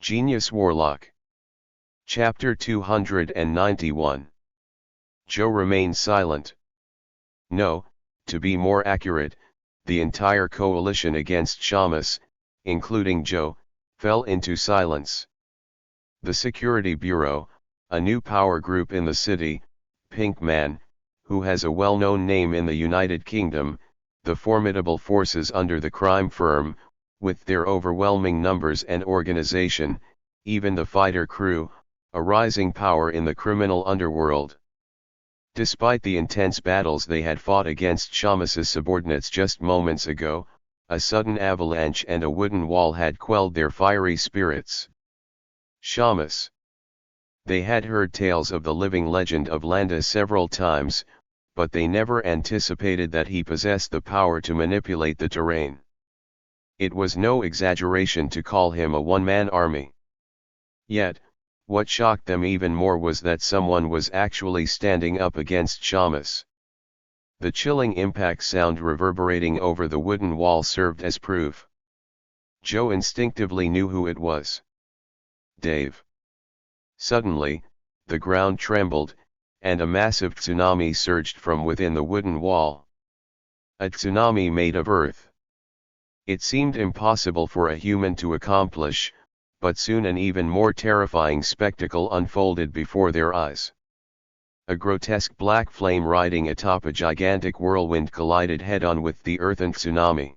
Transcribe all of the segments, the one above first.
Genius Warlock. Chapter 291. Joe remained silent. No, to be more accurate, the entire coalition against Shamus, including Joe, fell into silence. The Security Bureau, a new power group in the city, Pink Man, who has a well-known name in the United Kingdom, the formidable forces under the crime firm, with their overwhelming numbers and organization, even the fighter crew, a rising power in the criminal underworld. Despite the intense battles they had fought against Shamus's subordinates just moments ago, a sudden avalanche and a wooden wall had quelled their fiery spirits. Shamus. They had heard tales of the living legend of Landa several times, but they never anticipated that he possessed the power to manipulate the terrain. It was no exaggeration to call him a one-man army. Yet, what shocked them even more was that someone was actually standing up against Shamus. The chilling impact sound reverberating over the wooden wall served as proof. Joe instinctively knew who it was. Dave. Suddenly, the ground trembled, and a massive tsunami surged from within the wooden wall. A tsunami made of earth. It seemed impossible for a human to accomplish, but soon an even more terrifying spectacle unfolded before their eyes. A grotesque black flame riding atop a gigantic whirlwind collided head-on with the earthen tsunami.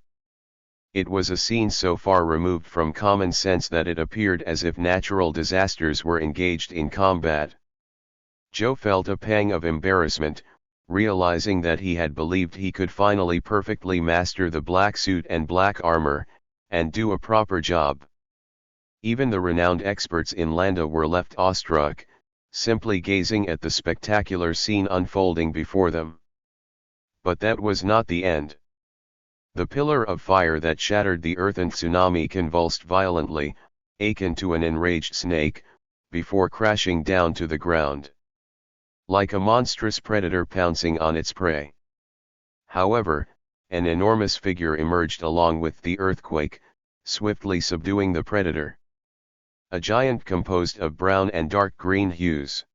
It was a scene so far removed from common sense that it appeared as if natural disasters were engaged in combat. Joe felt a pang of embarrassment, realizing that he had believed he could finally perfectly master the black suit and black armor, and do a proper job. Even the renowned experts in Landa were left awestruck, simply gazing at the spectacular scene unfolding before them. But that was not the end. The pillar of fire that shattered the earthen tsunami convulsed violently, akin to an enraged snake, before crashing down to the ground. Like a monstrous predator pouncing on its prey. However, an enormous figure emerged along with the earthquake, swiftly subduing the predator. A giant composed of brown and dark green hues.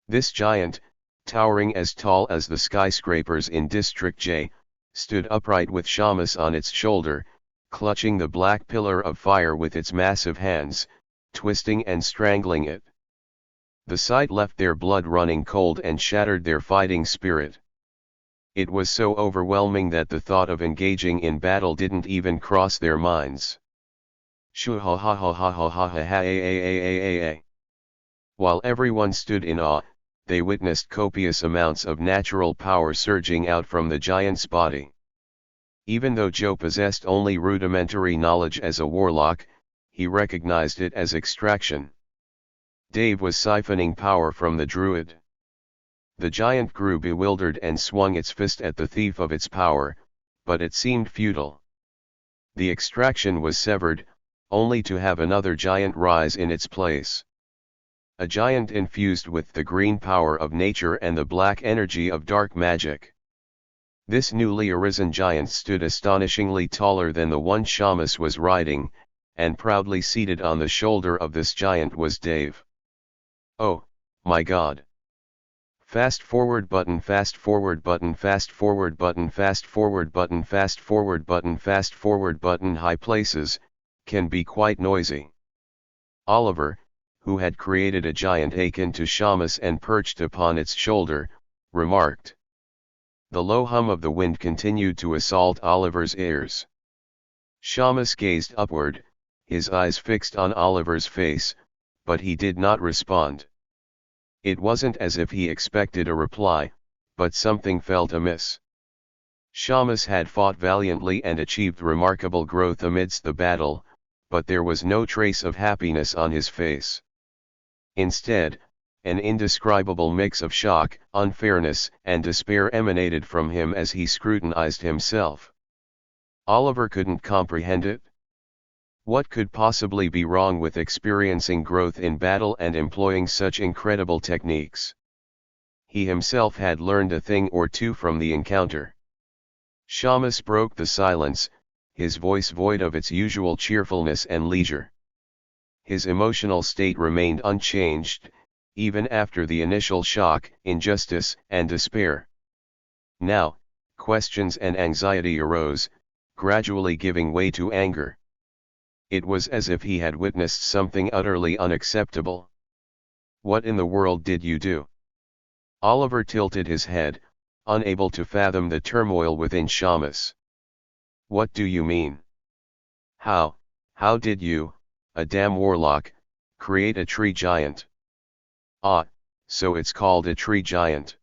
This giant, towering as tall as the skyscrapers in District J, stood upright with Shamus on its shoulder, clutching the black pillar of fire with its massive hands, twisting and strangling it. The sight left their blood running cold and shattered their fighting spirit. It was so overwhelming that the thought of engaging in battle didn't even cross their minds. Shoo ha ha ha ha ha ha ha ha. While everyone stood in awe, they witnessed copious amounts of natural power surging out from the giant's body. Even though Joe possessed only rudimentary knowledge as a warlock, he recognized it as extraction. Dave was siphoning power from the druid. The giant grew bewildered and swung its fist at the thief of its power, but it seemed futile. The extraction was severed, only to have another giant rise in its place. A giant infused with the green power of nature and the black energy of dark magic. This newly arisen giant stood astonishingly taller than the one Shamus was riding, and proudly seated on the shoulder of this giant was Dave. Oh, my God. Fast forward button, fast forward button, fast forward button, fast forward button, fast forward button, fast forward button. High places can be quite noisy. Oliver, who had created a giant akin to Shamus and perched upon its shoulder, remarked. The low hum of the wind continued to assault Oliver's ears. Shamus gazed upward, his eyes fixed on Oliver's face, but he did not respond. It wasn't as if he expected a reply, but something felt amiss. Shamus had fought valiantly and achieved remarkable growth amidst the battle, but there was no trace of happiness on his face. Instead, an indescribable mix of shock, unfairness, and despair emanated from him as he scrutinized himself. Oliver couldn't comprehend it. What could possibly be wrong with experiencing growth in battle and employing such incredible techniques? He himself had learned a thing or two from the encounter. Shamus broke the silence, his voice void of its usual cheerfulness and leisure. his emotional state remained unchanged, even after the initial shock, injustice, and despair. Now, questions and anxiety arose, gradually giving way to anger. It was as if he had witnessed something utterly unacceptable. "What in the world did you do?" Oliver tilted his head, unable to fathom the turmoil within Shamus. "What do you mean? How did you, a damn warlock, create a tree giant?" "Ah, so it's called a tree giant."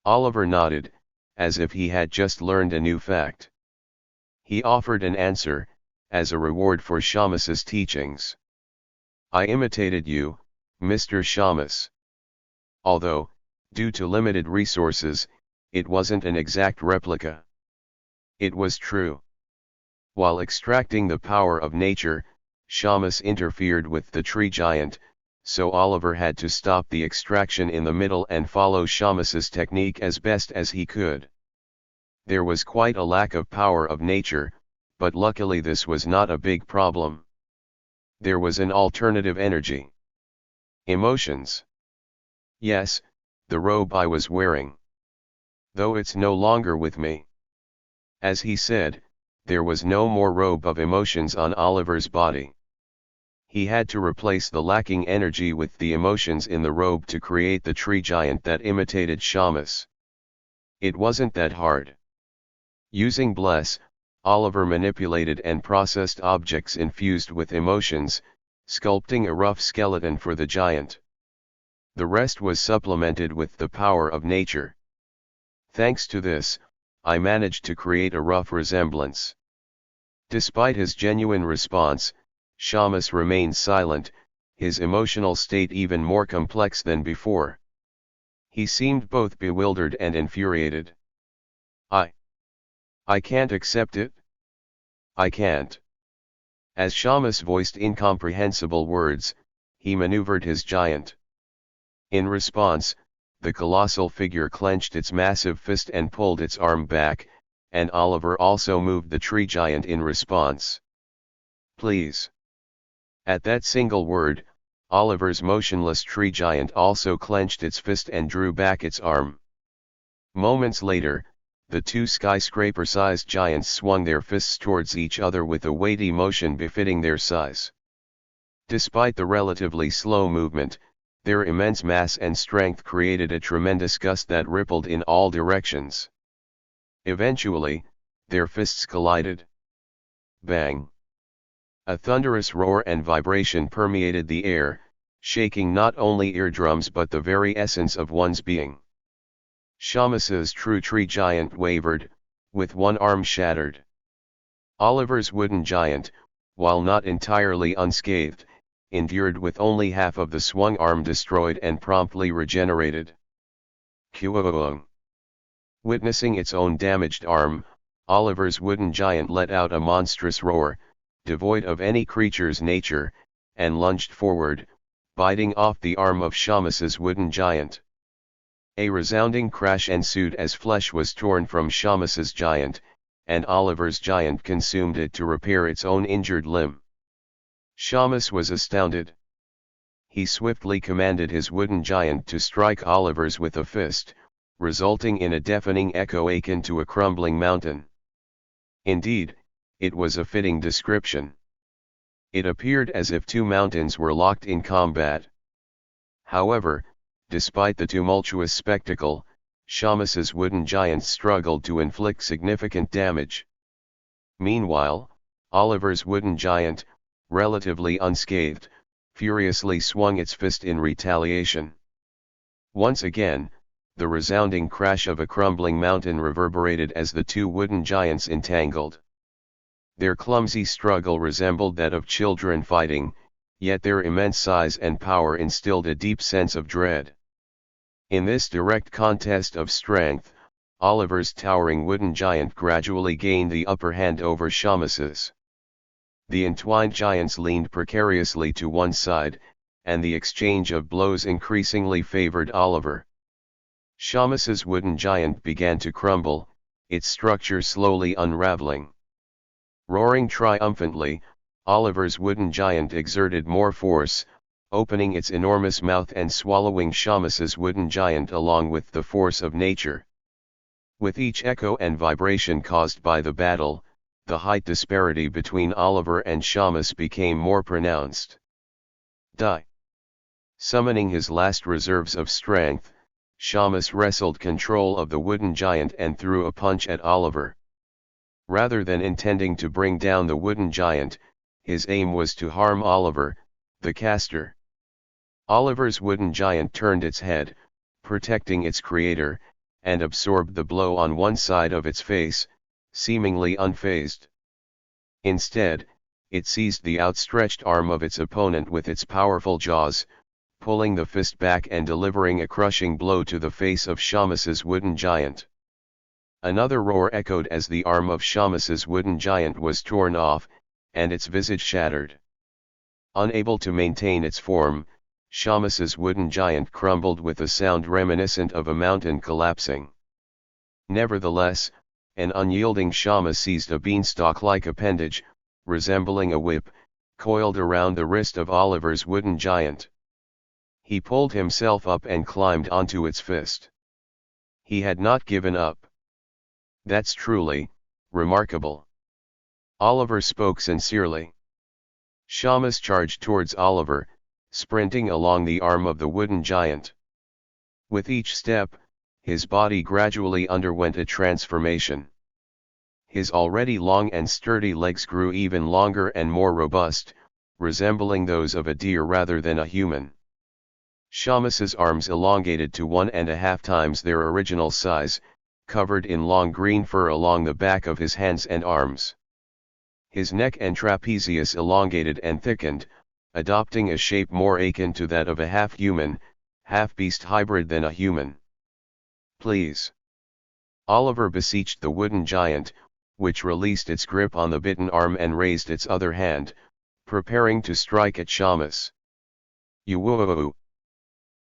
Oliver nodded, as if he had just learned a new fact. He offered an answer, as a reward for Shamus's teachings. "I imitated you, Mr. Shamus. Although, due to limited resources, it wasn't an exact replica. It was true. While extracting the power of nature, Shamus interfered with the tree giant, so Oliver had to stop the extraction in the middle and follow Shamus's technique as best as he could. There was quite a lack of power of nature, but luckily this was not a big problem. There was an alternative energy. Emotions. Yes, the robe I was wearing. Though it's no longer with me." As he said, there was no more robe of emotions on Oliver's body. He had to replace the lacking energy with the emotions in the robe to create the tree giant that imitated Shamus. It wasn't that hard. Using Bless, Oliver manipulated and processed objects infused with emotions, sculpting a rough skeleton for the giant. The rest was supplemented with the power of nature. Thanks to this, I managed to create a rough resemblance. Despite his genuine response, Shamus remained silent, his emotional state even more complex than before. He seemed both bewildered and infuriated. I can't accept it. I can't." As Shamus voiced incomprehensible words, he maneuvered his giant. In response, the colossal figure clenched its massive fist and pulled its arm back, and Oliver also moved the tree giant in response. "Please." At that single word, Oliver's motionless tree giant also clenched its fist and drew back its arm. Moments later, the two skyscraper-sized giants swung their fists towards each other with a weighty motion befitting their size. Despite the relatively slow movement, their immense mass and strength created a tremendous gust that rippled in all directions. Eventually, their fists collided. Bang! A thunderous roar and vibration permeated the air, shaking not only eardrums but the very essence of one's being. Shamus's true tree giant wavered, with one arm shattered. Oliver's wooden giant, while not entirely unscathed, endured with only half of the swung arm destroyed and promptly regenerated. Kuoong. Witnessing its own damaged arm, Oliver's wooden giant let out a monstrous roar, devoid of any creature's nature, and lunged forward, biting off the arm of Shamus's wooden giant. A resounding crash ensued as flesh was torn from Shamus's giant, and Oliver's giant consumed it to repair its own injured limb. Shamus was astounded. He swiftly commanded his wooden giant to strike Oliver's with a fist, resulting in a deafening echo akin to a crumbling mountain. Indeed, it was a fitting description. It appeared as if two mountains were locked in combat. However, despite the tumultuous spectacle, Shamus's wooden giant struggled to inflict significant damage. Meanwhile, Oliver's wooden giant, relatively unscathed, furiously swung its fist in retaliation. Once again, the resounding crash of a crumbling mountain reverberated as the two wooden giants entangled. Their clumsy struggle resembled that of children fighting, yet their immense size and power instilled a deep sense of dread. In this direct contest of strength, Oliver's towering wooden giant gradually gained the upper hand over Shamus's. The entwined giants leaned precariously to one side, and the exchange of blows increasingly favored Oliver. Shamus's wooden giant began to crumble, its structure slowly unraveling. Roaring triumphantly, Oliver's wooden giant exerted more force, opening its enormous mouth and swallowing Shamus's wooden giant along with the force of nature. With each echo and vibration caused by the battle, the height disparity between Oliver and Shamus became more pronounced. Die. Summoning his last reserves of strength, Shamus wrestled control of the wooden giant and threw a punch at Oliver. Rather than intending to bring down the wooden giant, his aim was to harm Oliver, the caster. Oliver's wooden giant turned its head, protecting its creator, and absorbed the blow on one side of its face, seemingly unfazed. Instead, it seized the outstretched arm of its opponent with its powerful jaws, pulling the fist back and delivering a crushing blow to the face of Shamus's wooden giant. Another roar echoed as the arm of Shamus's wooden giant was torn off, and its visage shattered. Unable to maintain its form, Shamus's wooden giant crumbled with a sound reminiscent of a mountain collapsing. Nevertheless, an unyielding Shamus seized a beanstalk-like appendage, resembling a whip, coiled around the wrist of Oliver's wooden giant. He pulled himself up and climbed onto its fist. He had not given up. "That's truly remarkable," Oliver spoke sincerely. Shamus charged towards Oliver, sprinting along the arm of the wooden giant. With each step, his body gradually underwent a transformation. His already long and sturdy legs grew even longer and more robust, resembling those of a deer rather than a human. Shamus's arms elongated to 1.5 times their original size, covered in long green fur along the back of his hands and arms. His neck and trapezius elongated and thickened, adopting a shape more akin to that of a half-human, half-beast hybrid than a human. "Please," Oliver beseeched the wooden giant, which released its grip on the bitten arm and raised its other hand, preparing to strike at Shamus. "You-woo-woo-woo."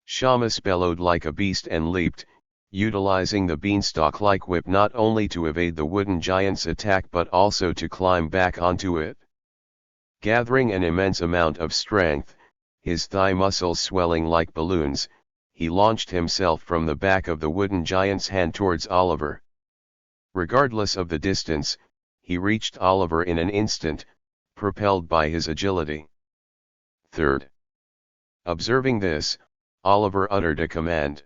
Shamus bellowed like a beast and leaped, utilizing the beanstalk-like whip not only to evade the wooden giant's attack but also to climb back onto it. Gathering an immense amount of strength, his thigh muscles swelling like balloons, he launched himself from the back of the wooden giant's hand towards Oliver. Regardless of the distance, he reached Oliver in an instant, propelled by his agility. Third. Observing this, Oliver uttered a command.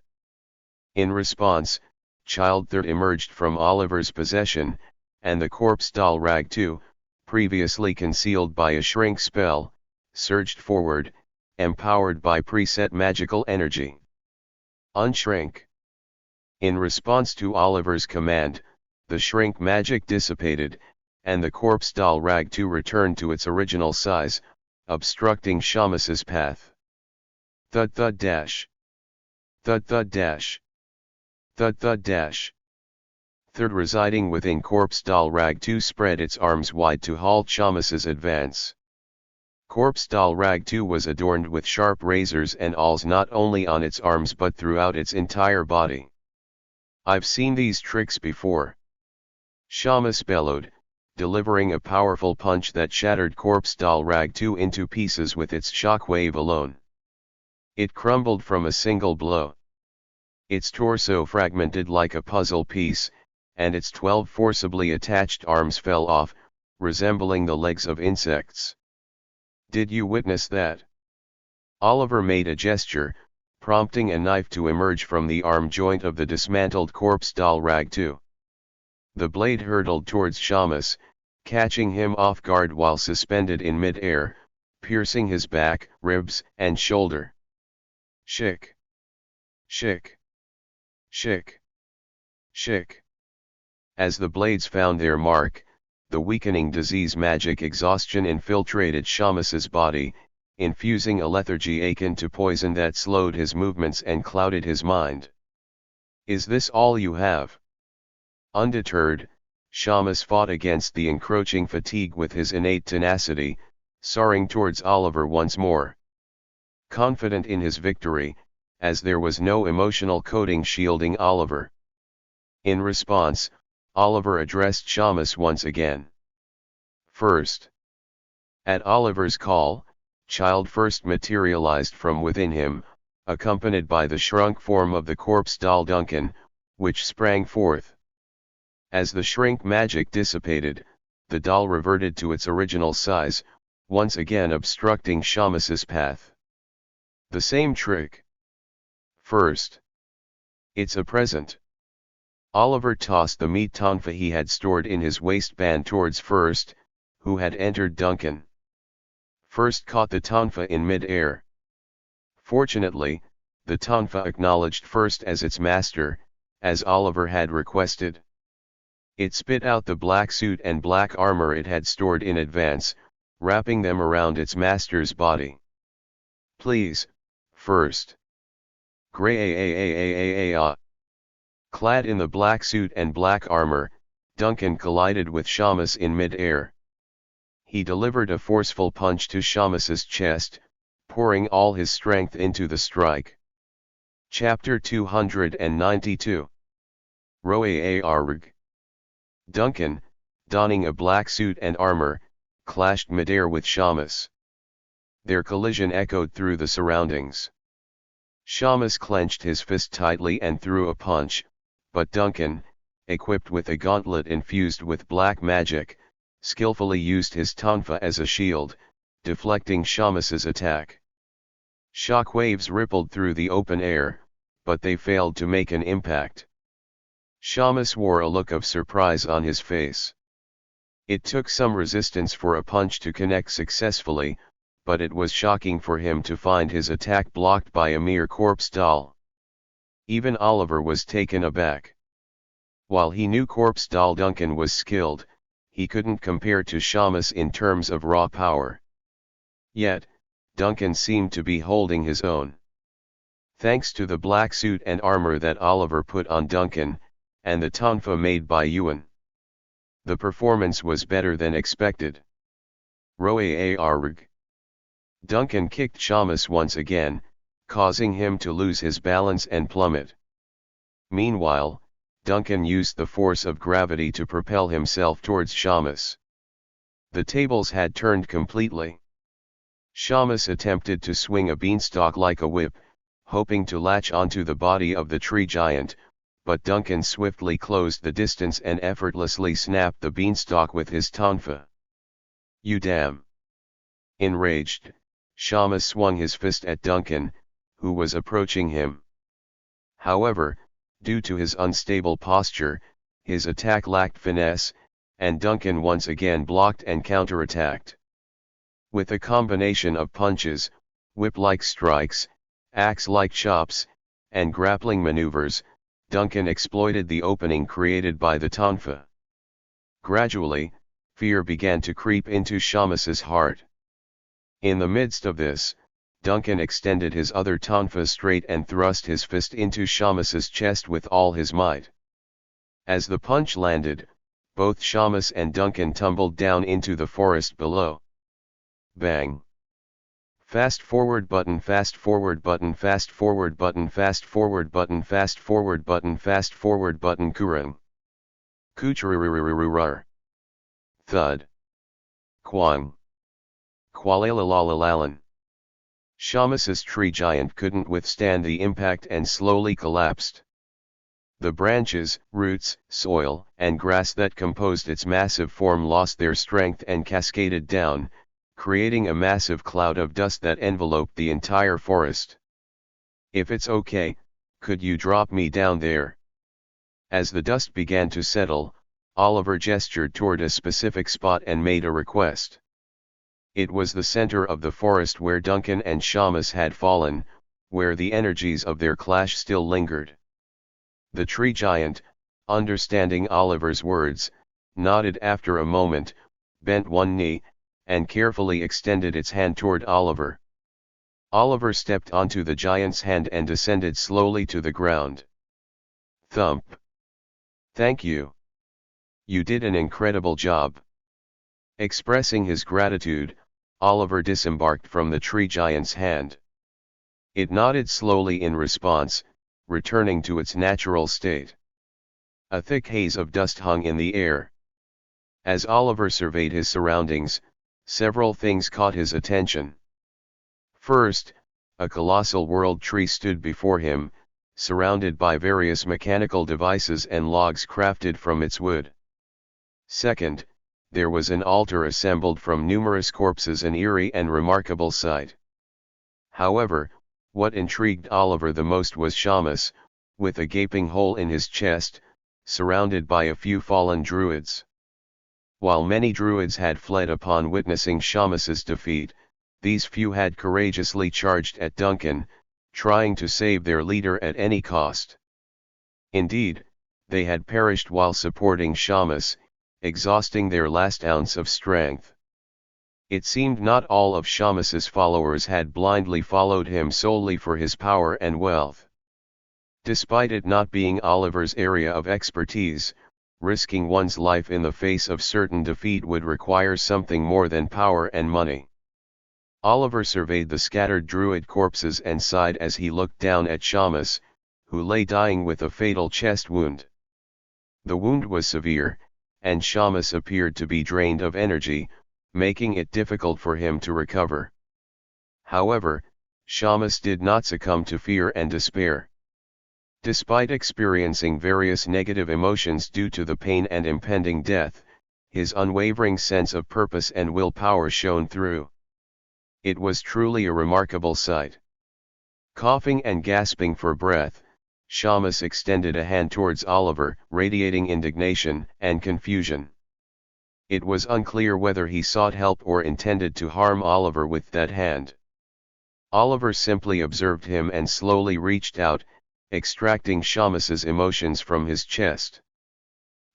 In response, Child Third emerged from Oliver's possession, and the corpse doll Rag 2, previously concealed by a shrink spell, surged forward, empowered by preset magical energy. Unshrink. In response to Oliver's command, the shrink magic dissipated, and the corpse doll Rag 2 returned to its original size, obstructing Shamus's path. Thud thud dash. Thud thud dash. Thud thud dash. Third residing within corpse doll Rag 2 spread its arms wide to halt Shamus's advance. Corpse doll Rag 2 was adorned with sharp razors and awls not only on its arms but throughout its entire body. "I've seen these tricks before," Shamus bellowed, delivering a powerful punch that shattered corpse doll Rag 2 into pieces with its shockwave alone. It crumbled from a single blow. Its torso fragmented like a puzzle piece, and its 12 forcibly attached arms fell off, resembling the legs of insects. "Did you witness that?" Oliver made a gesture, prompting a knife to emerge from the arm joint of the dismantled corpse doll Rag 2. The blade hurtled towards Shamus, catching him off guard while suspended in mid-air, piercing his back, ribs, and shoulder. Shick. Shick. Shick. Shick. As the blades found their mark, the weakening disease magic exhaustion infiltrated Shamus's body, infusing a lethargy akin to poison that slowed his movements and clouded his mind. "Is this all you have?" Undeterred, Shamus fought against the encroaching fatigue with his innate tenacity, soaring towards Oliver once more. Confident in his victory, as there was no emotional coating shielding Oliver. In response, Oliver addressed Shamus once again. "First. At Oliver's call, child first materialized from within him, accompanied by the shrunk form of the corpse doll Duncan, which sprang forth. As the shrink magic dissipated, the doll reverted to its original size, once again obstructing Shamus's path. The same trick. First. It's a present. Oliver tossed the meat tonfa he had stored in his waistband towards First, who had entered Duncan. First caught the tonfa in mid-air. Fortunately, the tonfa acknowledged First as its master, as Oliver had requested. It spit out the black suit and black armor it had stored in advance, wrapping them around its master's body. Please, First. Gray. Clad in the black suit and black armor, Duncan collided with Shamus in mid-air. He delivered a forceful punch to Shamus's chest, pouring all his strength into the strike. Chapter 292. Roarg. Duncan, donning a black suit and armor, clashed midair with Shamus. Their collision echoed through the surroundings. Shamus clenched his fist tightly and threw a punch, but Duncan, equipped with a gauntlet infused with black magic, skillfully used his tonfa as a shield, deflecting Shamus's attack. Shockwaves rippled through the open air, but they failed to make an impact. Shamus wore a look of surprise on his face. It took some resistance for a punch to connect successfully, but it was shocking for him to find his attack blocked by a mere corpse doll. Even Oliver was taken aback. While he knew corpse doll Duncan was skilled, he couldn't compare to Shamus in terms of raw power. Yet, Duncan seemed to be holding his own. Thanks to the black suit and armor that Oliver put on Duncan, and the tonfa made by Ewan, the performance was better than expected. Roarg. Duncan kicked Shamus once again, causing him to lose his balance and plummet. Meanwhile, Duncan used the force of gravity to propel himself towards Shamus. The tables had turned completely. Shamus attempted to swing a beanstalk like a whip, hoping to latch onto the body of the tree giant, but Duncan swiftly closed the distance and effortlessly snapped the beanstalk with his tonfa. You damn! Enraged, Shamus swung his fist at Duncan, who was approaching him. However, due to his unstable posture, his attack lacked finesse, and Duncan once again blocked and counterattacked. With a combination of punches, whip-like strikes, axe-like chops, and grappling maneuvers, Duncan exploited the opening created by the tonfa. Gradually, fear began to creep into Shamus's heart. In the midst of this, Duncan extended his other tonfa straight and thrust his fist into Shamus's chest with all his might. As the punch landed, both Shamus and Duncan tumbled down into the forest below. Bang! Fast forward button, fast forward button, fast forward button, fast forward button, fast forward button, fast forward button, kurang. Kuchurururururur. Thud. Quang. Qualalalalan. Shamus's tree giant couldn't withstand the impact and slowly collapsed. The branches, roots, soil, and grass that composed its massive form lost their strength and cascaded down, creating a massive cloud of dust that enveloped the entire forest. If it's okay, could you drop me down there? As the dust began to settle, Oliver gestured toward a specific spot and made a request. It was the center of the forest where Duncan and Shamus had fallen, where the energies of their clash still lingered. The tree giant, understanding Oliver's words, nodded after a moment, bent one knee, and carefully extended its hand toward Oliver. Oliver stepped onto the giant's hand and descended slowly to the ground. Thump. Thank you. You did an incredible job. Expressing his gratitude, Oliver disembarked from the tree giant's hand. It nodded slowly in response, returning to its natural state. A thick haze of dust hung in the air. As Oliver surveyed his surroundings, Several things caught his attention. First, a colossal world tree stood before him, surrounded by various mechanical devices and logs crafted from its wood. Second, there was an altar assembled from numerous corpses, an eerie and remarkable sight. However, what intrigued Oliver the most was Shamus, with a gaping hole in his chest, surrounded by a few fallen druids. While many druids had fled upon witnessing Shamus's defeat, these few had courageously charged at Duncan, trying to save their leader at any cost. Indeed, they had perished while supporting Shamus, exhausting their last ounce of strength. It seemed not all of Shamus's followers had blindly followed him solely for his power and wealth. Despite it not being Oliver's area of expertise, risking one's life in the face of certain defeat would require something more than power and money. Oliver surveyed the scattered druid corpses and sighed as he looked down at Shamus, who lay dying with a fatal chest wound. The wound was severe, and Shamus appeared to be drained of energy, making it difficult for him to recover. However, Shamus did not succumb to fear and despair. Despite experiencing various negative emotions due to the pain and impending death, his unwavering sense of purpose and willpower shone through. It was truly a remarkable sight. Coughing and gasping for breath, Shamus extended a hand towards Oliver, radiating indignation and confusion. It was unclear whether he sought help or intended to harm Oliver with that hand. Oliver simply observed him and slowly reached out, extracting Shamus's emotions from his chest.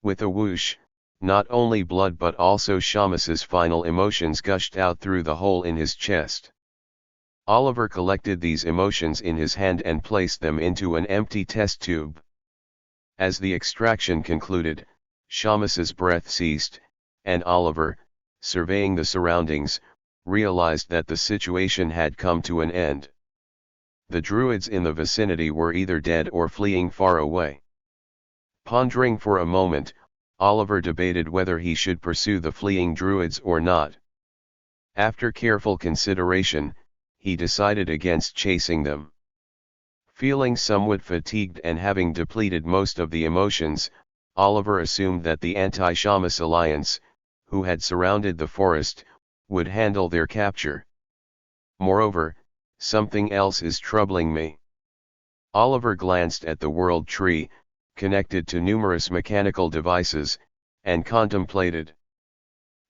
With a whoosh, not only blood but also Shamus's final emotions gushed out through the hole in his chest. Oliver collected these emotions in his hand and placed them into an empty test tube. As the extraction concluded, Shamus's breath ceased, and Oliver, surveying the surroundings, realized that the situation had come to an end. The druids in the vicinity were either dead or fleeing far away. Pondering for a moment, Oliver debated whether he should pursue the fleeing druids or not. After careful consideration, he decided against chasing them. Feeling somewhat fatigued and having depleted most of the emotions, Oliver assumed that the anti-Shamus alliance, who had surrounded the forest, would handle their capture. Moreover, something else is troubling me. Oliver glanced at the world tree, connected to numerous mechanical devices, and contemplated.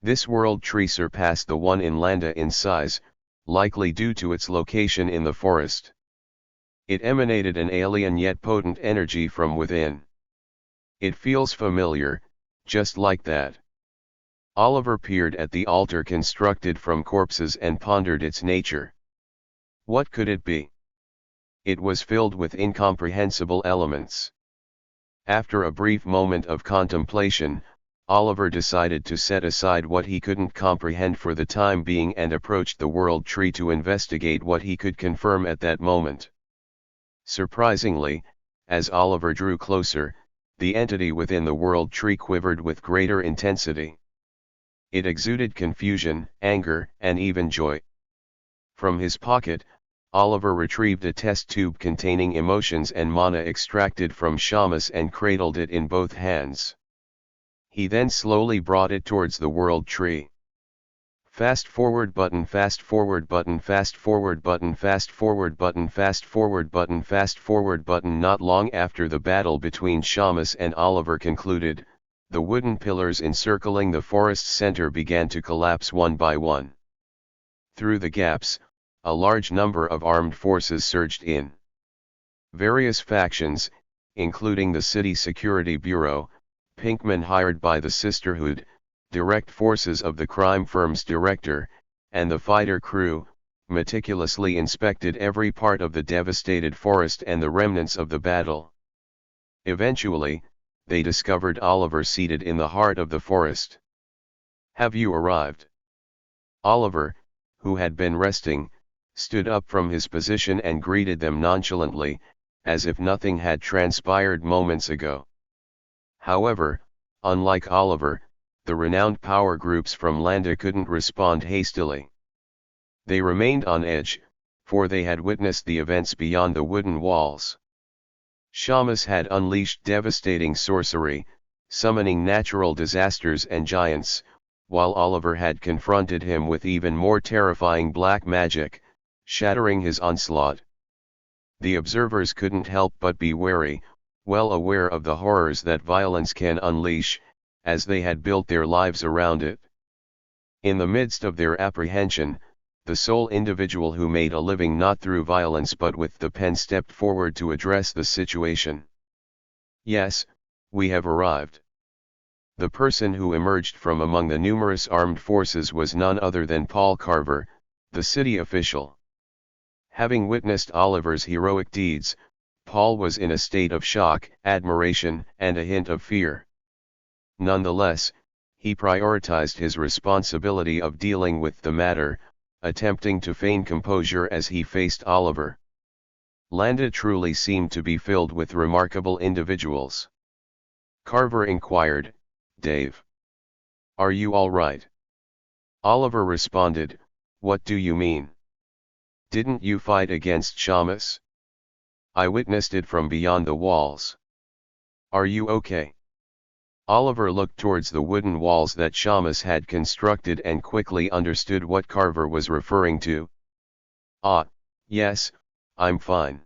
This world tree surpassed the one in Landa in size, likely due to its location in the forest. It emanated an alien yet potent energy from within. It feels familiar, just like that. Oliver peered at the altar constructed from corpses and pondered its nature. What could it be? It was filled with incomprehensible elements. After a brief moment of contemplation, Oliver decided to set aside what he couldn't comprehend for the time being and approached the world tree to investigate what he could confirm at that moment. Surprisingly, as Oliver drew closer, the entity within the world tree quivered with greater intensity. It exuded confusion, anger, and even joy. From his pocket, Oliver retrieved a test tube containing emotions and mana extracted from Shamus and cradled it in both hands. He then slowly brought it towards the world tree. Fast forward button, fast forward button, fast forward button, fast forward button, fast forward button, fast forward button. Not long after the battle between Shamus and Oliver concluded, the wooden pillars encircling the forest center began to collapse one by one. Through the gaps, a large number of armed forces surged in. Various factions, including the City Security Bureau, Pinkman hired by the Sisterhood, direct forces of the crime firm's director, and the fighter crew, meticulously inspected every part of the devastated forest and the remnants of the battle. Eventually, they discovered Oliver seated in the heart of the forest. "Have you arrived?" Oliver, who had been resting, stood up from his position and greeted them nonchalantly, as if nothing had transpired moments ago. However, unlike Oliver, the renowned power groups from Landa couldn't respond hastily. They remained on edge, for they had witnessed the events beyond the wooden walls. Shamus had unleashed devastating sorcery, summoning natural disasters and giants, while Oliver had confronted him with even more terrifying black magic, shattering his onslaught. The observers couldn't help but be wary, well aware of the horrors that violence can unleash, as they had built their lives around it. In the midst of their apprehension, the sole individual who made a living not through violence but with the pen stepped forward to address the situation. "Yes, we have arrived." The person who emerged from among the numerous armed forces was none other than Paul Carver, the city official. Having witnessed Oliver's heroic deeds, Paul was in a state of shock, admiration, and a hint of fear. Nonetheless, he prioritized his responsibility of dealing with the matter, attempting to feign composure as he faced Oliver. Landa truly seemed to be filled with remarkable individuals. Carver inquired, "Dave, are you all right?" Oliver responded, "What do you mean? Didn't you fight against Shamus? I witnessed it from beyond the walls. Are you okay?" Oliver looked towards the wooden walls that Shamus had constructed and quickly understood what Carver was referring to. "Ah, yes, I'm fine."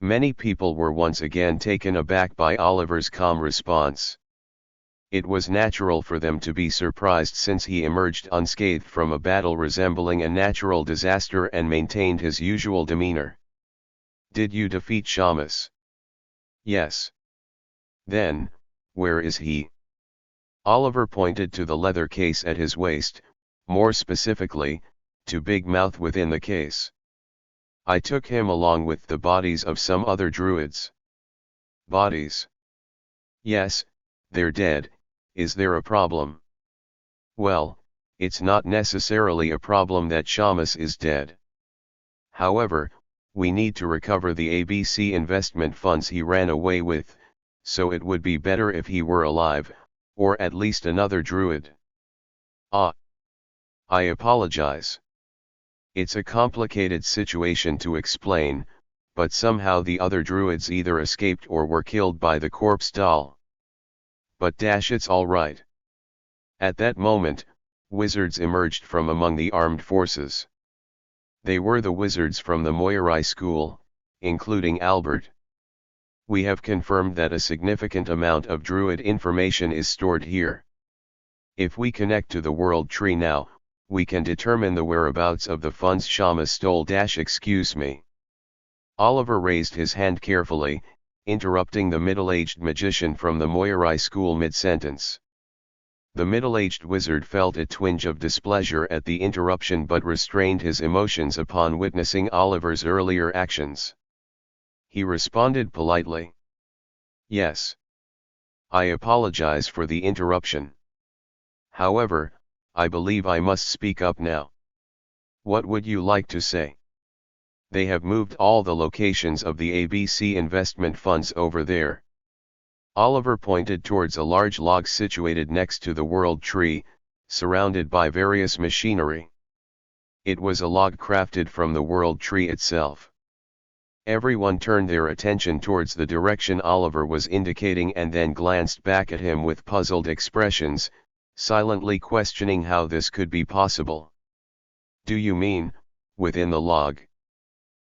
Many people were once again taken aback by Oliver's calm response. It was natural for them to be surprised since he emerged unscathed from a battle resembling a natural disaster and maintained his usual demeanor. "Did you defeat Shamus?" "Yes." "Then, where is he?" Oliver pointed to the leather case at his waist, more specifically, to Big Mouth within the case. "I took him along with the bodies of some other druids." "Bodies?" "Yes, they're dead. Is there a problem?" "Well, it's not necessarily a problem that Shamus is dead. However, we need to recover the ABC investment funds he ran away with, so it would be better if he were alive, or at least another druid." "Ah. I apologize. It's a complicated situation to explain, but somehow the other druids either escaped or were killed by the corpse doll. But it's all right." At that moment, wizards emerged from among the armed forces. They were the wizards from the Moirai school, including Albert. "We have confirmed that a significant amount of druid information is stored here. If we connect to the world tree now, we can determine the whereabouts of the funds Shamus stole. Excuse me." Oliver raised his hand carefully, interrupting the middle-aged magician from the Moirai school mid-sentence. The middle-aged wizard felt a twinge of displeasure at the interruption but restrained his emotions upon witnessing Oliver's earlier actions. He responded politely, "Yes. I apologize for the interruption. However, I believe I must speak up now. What would you like to say?" "They have moved all the locations of the ABC investment funds over there." Oliver pointed towards a large log situated next to the world tree, surrounded by various machinery. It was a log crafted from the world tree itself. Everyone turned their attention towards the direction Oliver was indicating and then glanced back at him with puzzled expressions, silently questioning how this could be possible. "Do you mean, within the log?"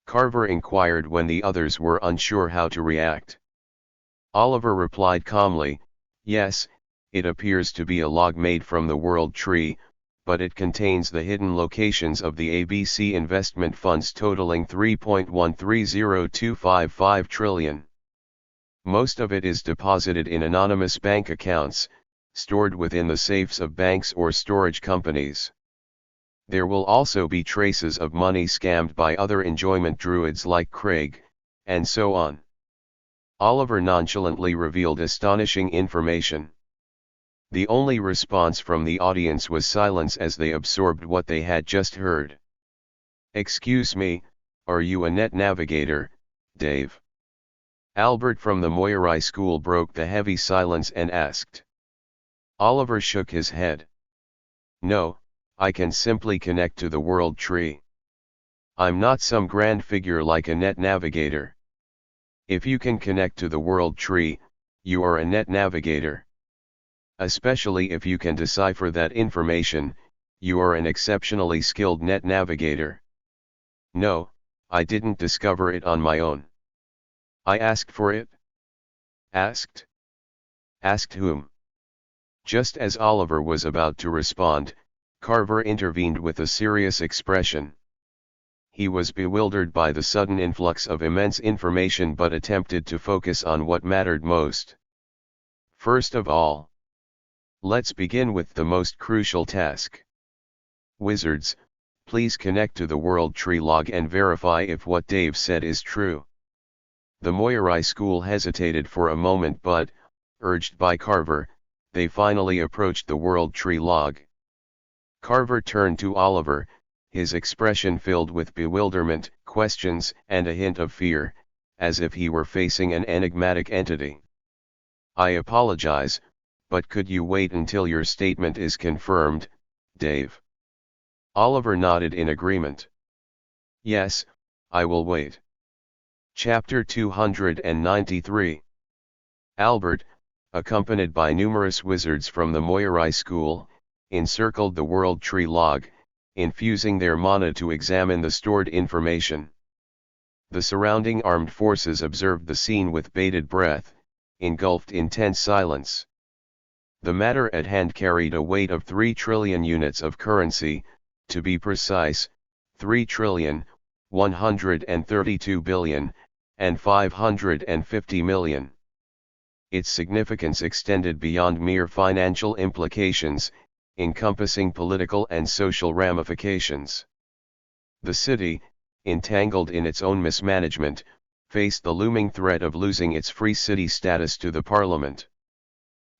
Carver inquired when the others were unsure how to react. Oliver replied calmly, "Yes, it appears to be a log made from the world tree, but it contains the hidden locations of the ABC investment funds totaling 3.130255 trillion. Most of it is deposited in anonymous bank accounts, stored within the safes of banks or storage companies. There will also be traces of money scammed by other enjoyment druids like Craig, and so on." Oliver nonchalantly revealed astonishing information. The only response from the audience was silence as they absorbed what they had just heard. "Excuse me, are you a net navigator, Dave?" Albert from the Moirai school broke the heavy silence and asked. Oliver shook his head. No, I can simply connect to the world tree. I'm not some grand figure like a net navigator. If you can connect to the world tree, you are a net navigator. Especially if you can decipher that information, you are an exceptionally skilled net navigator. No, I didn't discover it on my own. I asked for it. Asked? Asked whom? Just as Oliver was about to respond, Carver intervened with a serious expression. He was bewildered by the sudden influx of immense information but attempted to focus on what mattered most. First of all, let's begin with the most crucial task. Wizards, please connect to the world tree log and verify if what Dave said is true. The Moirai school hesitated for a moment but, urged by Carver, they finally approached the world tree log. Carver turned to Oliver, his expression filled with bewilderment, questions, and a hint of fear, as if he were facing an enigmatic entity. I apologize, but could you wait until your statement is confirmed, Dave? Oliver nodded in agreement. Yes, I will wait. Chapter 293. Albert, accompanied by numerous wizards from the Moirai school, encircled the world tree log, infusing their mana to examine the stored information. The surrounding armed forces observed the scene with bated breath, engulfed in tense silence. The matter at hand carried a weight of 3 trillion units of currency, to be precise, 3,132,550,000,000. Its significance extended beyond mere financial implications, encompassing political and social ramifications. The city, entangled in its own mismanagement, faced the looming threat of losing its free city status to the parliament.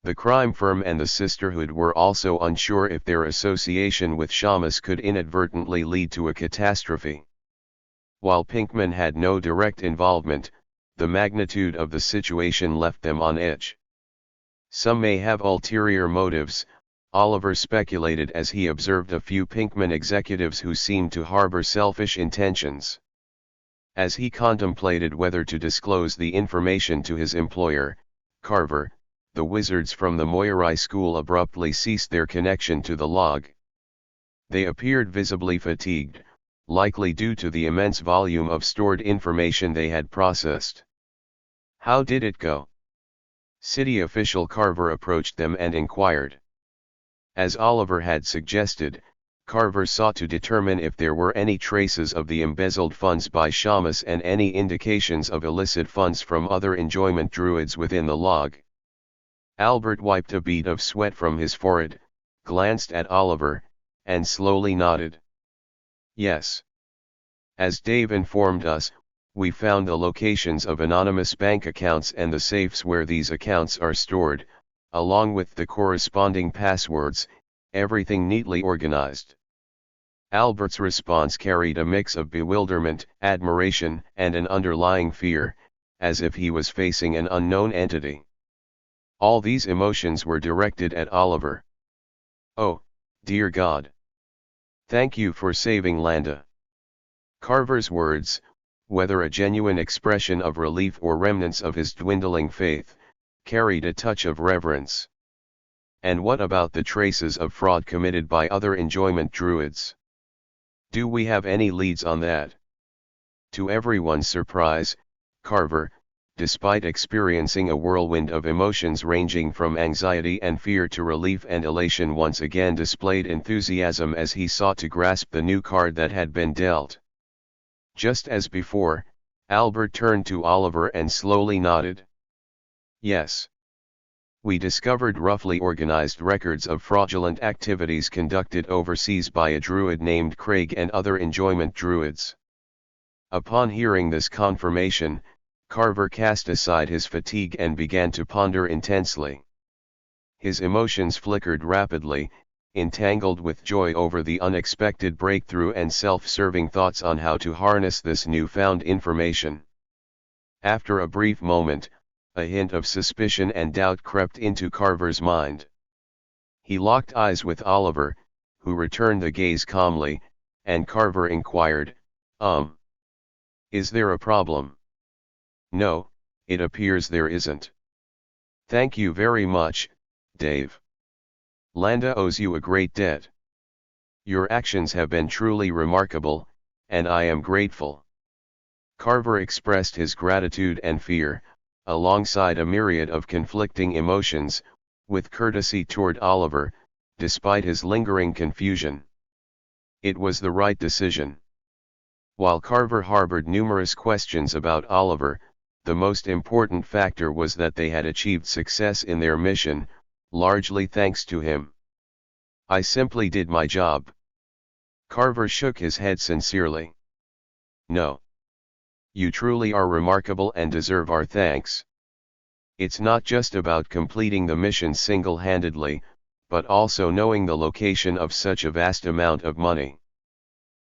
The crime firm and the sisterhood were also unsure if their association with Shamus could inadvertently lead to a catastrophe. While Pinkman had no direct involvement, the magnitude of the situation left them on edge. Some may have ulterior motives, Oliver speculated as he observed a few Pinkman executives who seemed to harbor selfish intentions. As he contemplated whether to disclose the information to his employer, Carver, the wizards from the Moirai school abruptly ceased their connection to the log. They appeared visibly fatigued, likely due to the immense volume of stored information they had processed. How did it go? City official Carver approached them and inquired. As Oliver had suggested, Carver sought to determine if there were any traces of the embezzled funds by Shamus and any indications of illicit funds from other enjoyment druids within the log. Albert wiped a bead of sweat from his forehead, glanced at Oliver, and slowly nodded. Yes. As Dave informed us, we found the locations of anonymous bank accounts and the safes where these accounts are stored, along with the corresponding passwords, everything neatly organized. Albert's response carried a mix of bewilderment, admiration, and an underlying fear, as if he was facing an unknown entity. All these emotions were directed at Oliver. Oh, dear God! Thank you for saving Landa. Carver's words, whether a genuine expression of relief or remnants of his dwindling faith, carried a touch of reverence. And what about the traces of fraud committed by other enjoyment druids? Do we have any leads on that? To everyone's surprise, Carver, despite experiencing a whirlwind of emotions ranging from anxiety and fear to relief and elation, once again displayed enthusiasm as he sought to grasp the new card that had been dealt. Just as before, Albert turned to Oliver and slowly nodded. Yes. We discovered roughly organized records of fraudulent activities conducted overseas by a druid named Craig and other enjoyment druids. Upon hearing this confirmation, Carver cast aside his fatigue and began to ponder intensely. His emotions flickered rapidly, entangled with joy over the unexpected breakthrough and self-serving thoughts on how to harness this newfound information. After a brief moment, a hint of suspicion and doubt crept into Carver's mind. He locked eyes with Oliver, who returned the gaze calmly, and Carver inquired, Is there a problem? No, it appears there isn't. Thank you very much, Dave. Landa owes you a great debt. Your actions have been truly remarkable, and I am grateful. Carver expressed his gratitude and fear, alongside a myriad of conflicting emotions, with courtesy toward Oliver, despite his lingering confusion. It was the right decision. While Carver harbored numerous questions about Oliver, the most important factor was that they had achieved success in their mission, largely thanks to him. I simply did my job. Carver shook his head sincerely. No. You truly are remarkable and deserve our thanks. It's not just about completing the mission single-handedly, but also knowing the location of such a vast amount of money.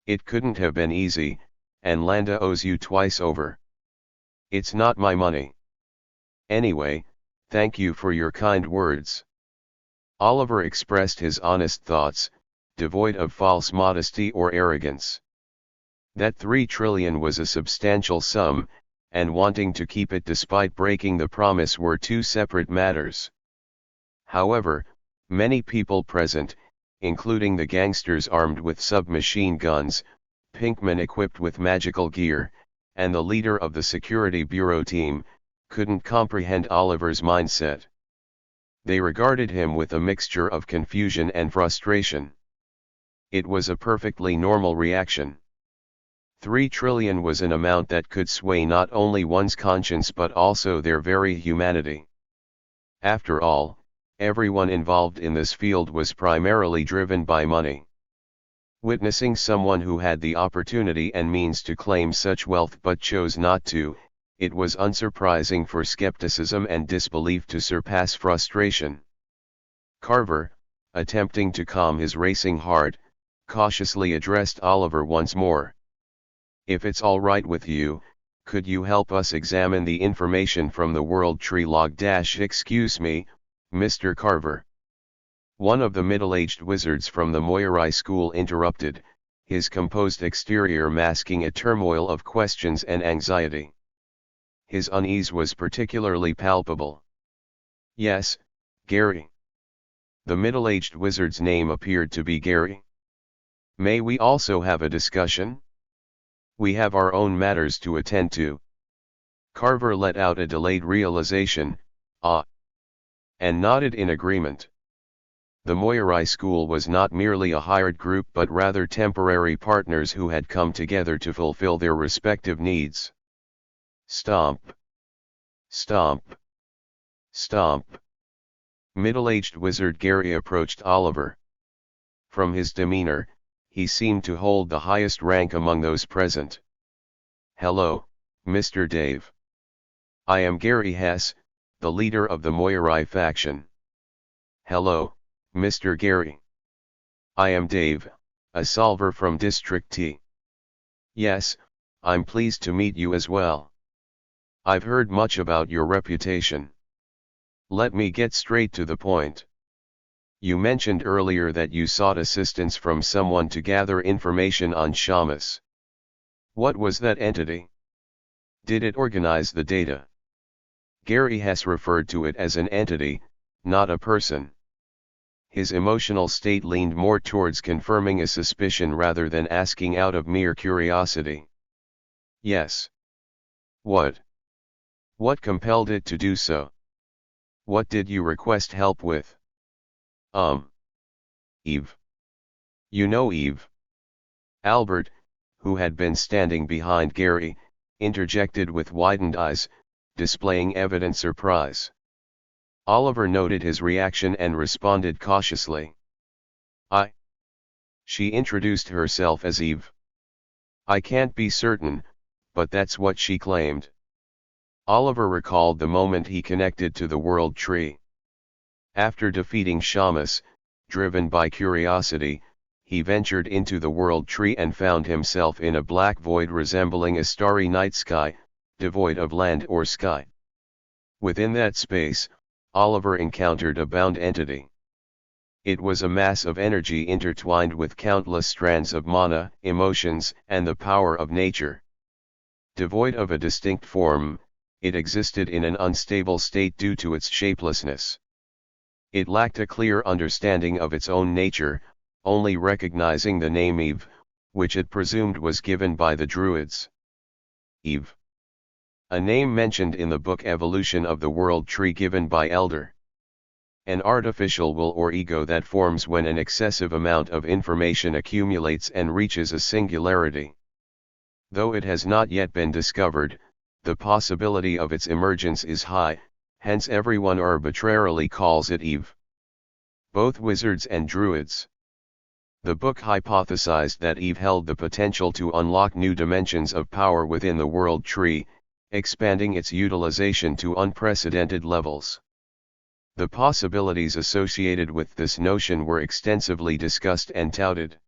It couldn't have been easy, and Landa owes you twice over. It's not my money. Anyway, thank you for your kind words. Oliver expressed his honest thoughts, devoid of false modesty or arrogance. That 3 trillion was a substantial sum, and wanting to keep it despite breaking the promise were two separate matters. However, many people present, including the gangsters armed with submachine guns, Pinkman equipped with magical gear, and the leader of the Security Bureau team, couldn't comprehend Oliver's mindset. They regarded him with a mixture of confusion and frustration. It was a perfectly normal reaction. 3 trillion was an amount that could sway not only one's conscience but also their very humanity. After all, everyone involved in this field was primarily driven by money. Witnessing someone who had the opportunity and means to claim such wealth but chose not to, it was unsurprising for skepticism and disbelief to surpass frustration. Carver, attempting to calm his racing heart, cautiously addressed Oliver once more. If it's all right with you, could you help us examine the information from the World Tree log? Excuse me, Mr. Carver. One of the middle-aged wizards from the Moirai school interrupted, his composed exterior masking a turmoil of questions and anxiety. His unease was particularly palpable. Yes, Gary. The middle-aged wizard's name appeared to be Gary. May we also have a discussion? We have our own matters to attend to. Carver let out a delayed realization, and nodded in agreement. The Moirai school was not merely a hired group but rather temporary partners who had come together to fulfill their respective needs. Stomp. Stomp. Stomp. Middle-aged wizard Gary approached Oliver. From his demeanor, he seemed to hold the highest rank among those present. Hello, Mr. Dave. I am Gary Hess, the leader of the Moirai faction. Hello, Mr. Gary. I am Dave, a solver from District T. Yes, I'm pleased to meet you as well. I've heard much about your reputation. Let me get straight to the point. You mentioned earlier that you sought assistance from someone to gather information on Shamus. What was that entity? Did it organize the data? Gary Hess referred to it as an entity, not a person. His emotional state leaned more towards confirming a suspicion rather than asking out of mere curiosity. Yes. What? What compelled it to do so? What did you request help with? Eve. You know Eve. Albert, who had been standing behind Gary, interjected with widened eyes, displaying evident surprise. Oliver noted his reaction and responded cautiously. She introduced herself as Eve. I can't be certain, but that's what she claimed. Oliver recalled the moment he connected to the World Tree. After defeating Shamus, driven by curiosity, he ventured into the World Tree and found himself in a black void resembling a starry night sky, devoid of land or sky. Within that space, Oliver encountered a bound entity. It was a mass of energy intertwined with countless strands of mana, emotions, and the power of nature. Devoid of a distinct form, it existed in an unstable state due to its shapelessness. It lacked a clear understanding of its own nature, only recognizing the name Eve, which it presumed was given by the Druids. Eve. A name mentioned in the book Evolution of the World Tree given by Elder. An artificial will or ego that forms when an excessive amount of information accumulates and reaches a singularity. Though it has not yet been discovered, the possibility of its emergence is high, hence everyone arbitrarily calls it Eve. Both wizards and druids. The book hypothesized that Eve held the potential to unlock new dimensions of power within the world tree, expanding its utilization to unprecedented levels. The possibilities associated with this notion were extensively discussed and touted.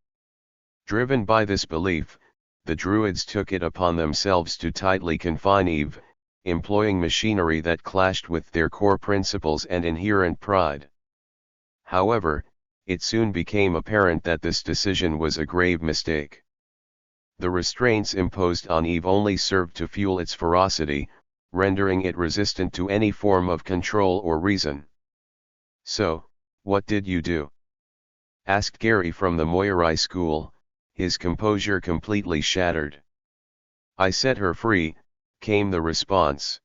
Driven by this belief, the Druids took it upon themselves to tightly confine Eve, employing machinery that clashed with their core principles and inherent pride. However, it soon became apparent that this decision was a grave mistake. The restraints imposed on Eve only served to fuel its ferocity, rendering it resistant to any form of control or reason. "So, what did you do?" asked Gary from the Moirai school, his composure completely shattered. "I set her free," came the response.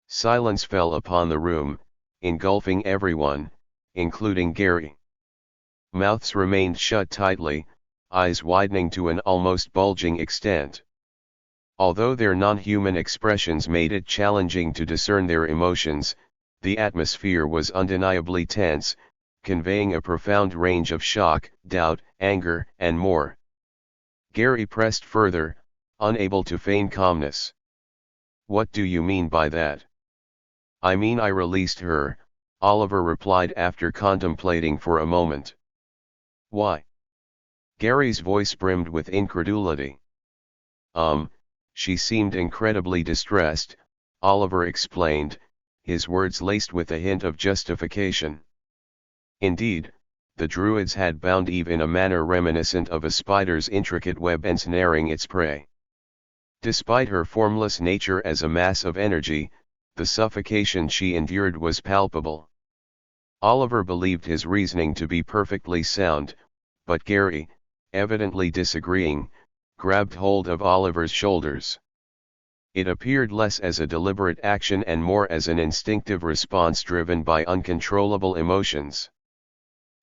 Silence fell upon the room, engulfing everyone, including Gary. Mouths remained shut tightly, eyes widening to an almost bulging extent. Although their non-human expressions made it challenging to discern their emotions, the atmosphere was undeniably tense, conveying a profound range of shock, doubt, anger, and more. Gary pressed further, unable to feign calmness. "What do you mean by that?" "I mean I released her," Oliver replied after contemplating for a moment. "Why?" Gary's voice brimmed with incredulity. She seemed incredibly distressed," Oliver explained, his words laced with a hint of justification. Indeed, the Druids had bound Eve in a manner reminiscent of a spider's intricate web ensnaring its prey. Despite her formless nature as a mass of energy, the suffocation she endured was palpable. Oliver believed his reasoning to be perfectly sound, but Gary, evidently disagreeing, grabbed hold of Oliver's shoulders. It appeared less as a deliberate action and more as an instinctive response driven by uncontrollable emotions.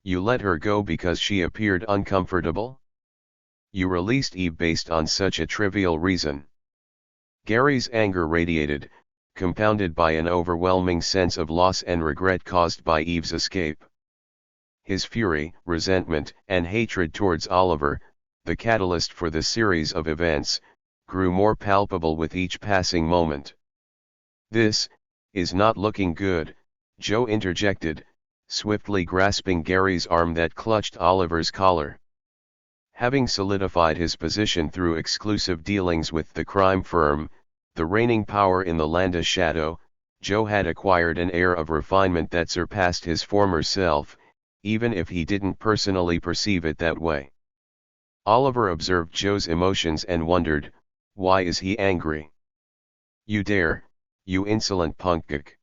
"You let her go because she appeared uncomfortable? You released Eve based on such a trivial reason?" Gary's anger radiated, compounded by an overwhelming sense of loss and regret caused by Eve's escape. His fury, resentment, and hatred towards Oliver, the catalyst for the series of events, grew more palpable with each passing moment. "This is not looking good," Joe interjected, swiftly grasping Gary's arm that clutched Oliver's collar. Having solidified his position through exclusive dealings with the crime firm, the reigning power in the Land of Shadow, Joe had acquired an air of refinement that surpassed his former self, even if he didn't personally perceive it that way. Oliver observed Joe's emotions and wondered, why is he angry? "You dare, you insolent punkguk."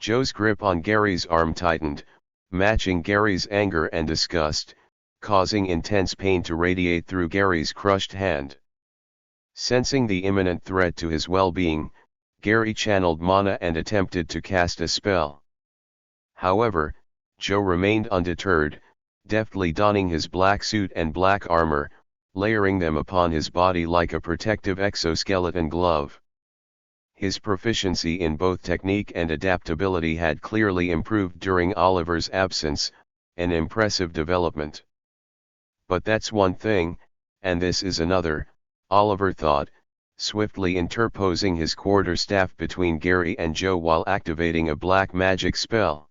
Joe's grip on Gary's arm tightened, matching Gary's anger and disgust, causing intense pain to radiate through Gary's crushed hand. Sensing the imminent threat to his well-being, Gary channeled mana and attempted to cast a spell. However, Joe remained undeterred, deftly donning his black suit and black armor, layering them upon his body like a protective exoskeleton glove. His proficiency in both technique and adaptability had clearly improved during Oliver's absence, an impressive development. But that's one thing, and this is another, Oliver thought, swiftly interposing his quarterstaff between Gary and Joe while activating a black magic spell.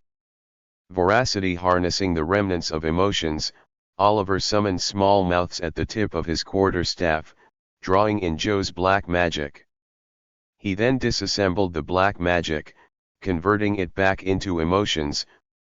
Voracity harnessing the remnants of emotions, Oliver summoned small mouths at the tip of his quarterstaff, drawing in Joe's black magic. He then disassembled the black magic, converting it back into emotions,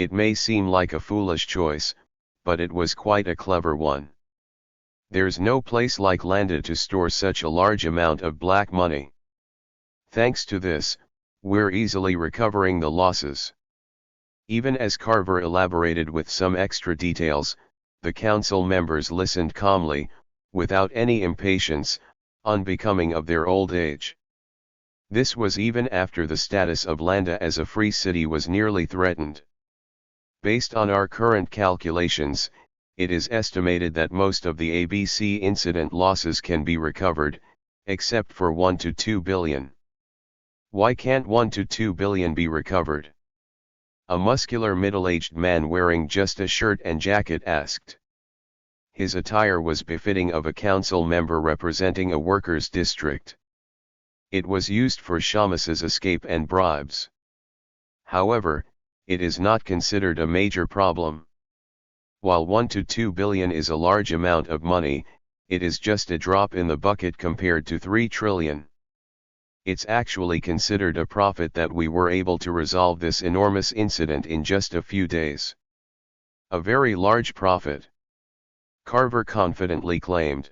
It may seem like a foolish choice, but it was quite a clever one. There's no place like Landa to store such a large amount of black money. Thanks to this, we're easily recovering the losses. Even as Carver elaborated with some extra details, the council members listened calmly, without any impatience, unbecoming of their old age. This was even after the status of Landa as a free city was nearly threatened. Based on our current calculations, it is estimated that most of the ABC incident losses can be recovered, except for 1 to 2 billion. Why can't 1 to 2 billion be recovered? A muscular middle-aged man wearing just a shirt and jacket asked. His attire was befitting of a council member representing a workers' district. It was used for Shamus's escape and bribes. However, it is not considered a major problem. While 1 to 2 billion is a large amount of money, it is just a drop in the bucket compared to 3 trillion. It's actually considered a profit that we were able to resolve this enormous incident in just a few days. A very large profit, Carver confidently claimed.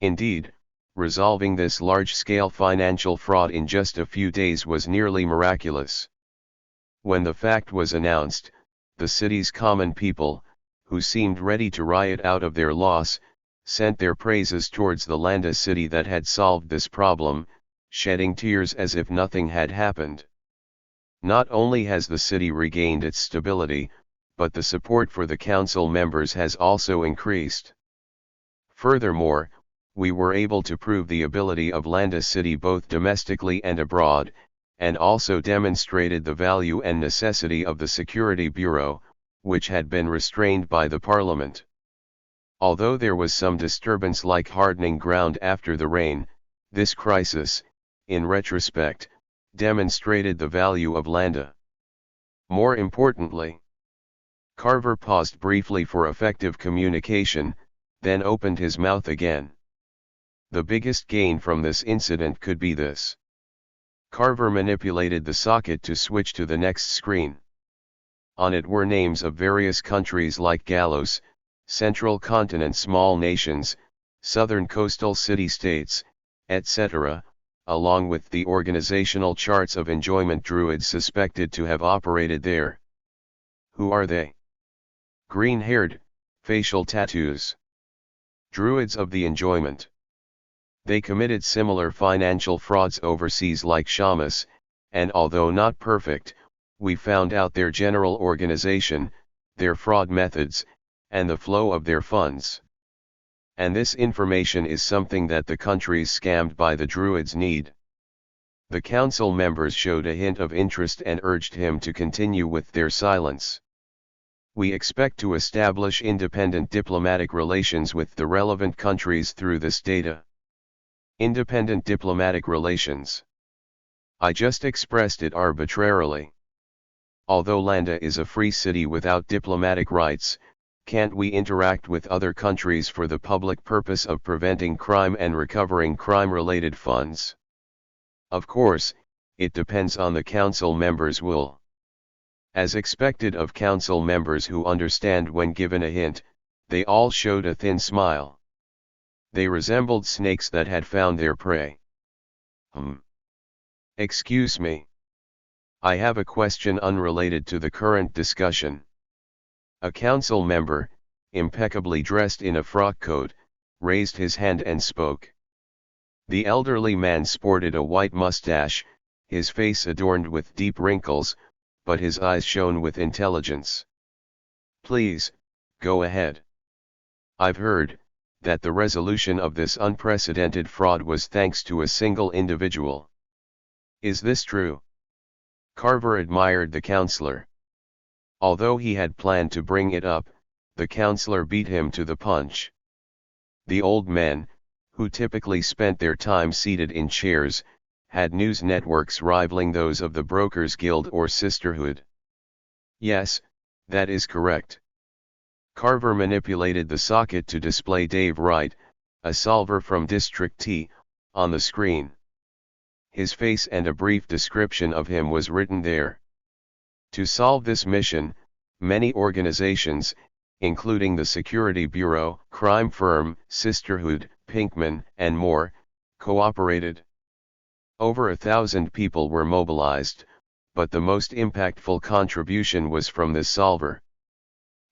Indeed, resolving this large-scale financial fraud in just a few days was nearly miraculous. When the fact was announced, the city's common people, who seemed ready to riot out of their loss, sent their praises towards the Landa city that had solved this problem, shedding tears as if nothing had happened. Not only has the city regained its stability, but the support for the council members has also increased. Furthermore, we were able to prove the ability of Landa city both domestically and abroad, and also demonstrated the value and necessity of the Security Bureau, which had been restrained by the Parliament. Although there was some disturbance like hardening ground after the rain, this crisis, in retrospect, demonstrated the value of Landa. More importantly, Carver paused briefly for effective communication, then opened his mouth again. The biggest gain from this incident could be this. Carver manipulated the socket to switch to the next screen. On it were names of various countries like Galos, Central Continent small nations, Southern coastal city-states, etc., along with the organizational charts of enjoyment druids suspected to have operated there. Who are they? Green-haired, facial tattoos. Druids of the enjoyment. They committed similar financial frauds overseas like Shamus, and although not perfect, we found out their general organization, their fraud methods, and the flow of their funds. And this information is something that the countries scammed by the Druids need. The council members showed a hint of interest and urged him to continue with their silence. We expect to establish independent diplomatic relations with the relevant countries through this data. Independent diplomatic relations. I just expressed it arbitrarily. Although Landa is a free city without diplomatic rights, can't we interact with other countries for the public purpose of preventing crime and recovering crime-related funds? Of course, it depends on the council members' will. As expected of council members who understand when given a hint, they all showed a thin smile. They resembled snakes that had found their prey. Excuse me. I have a question unrelated to the current discussion. A council member, impeccably dressed in a frock coat, raised his hand and spoke. The elderly man sported a white mustache, his face adorned with deep wrinkles, but his eyes shone with intelligence. Please, go ahead. I've heard that the resolution of this unprecedented fraud was thanks to a single individual. Is this true? Carver admired the counselor. Although he had planned to bring it up, the counselor beat him to the punch. The old men, who typically spent their time seated in chairs, had news networks rivaling those of the Brokers' Guild or Sisterhood. Yes, that is correct. Carver manipulated the socket to display Dave Wright, a solver from District T, on the screen. His face and a brief description of him was written there. To solve this mission, Many organizations, including the Security Bureau, Crime Firm, Sisterhood, Pinkman, and more, cooperated. Over 1,000 people were mobilized, but the most impactful contribution was from this solver.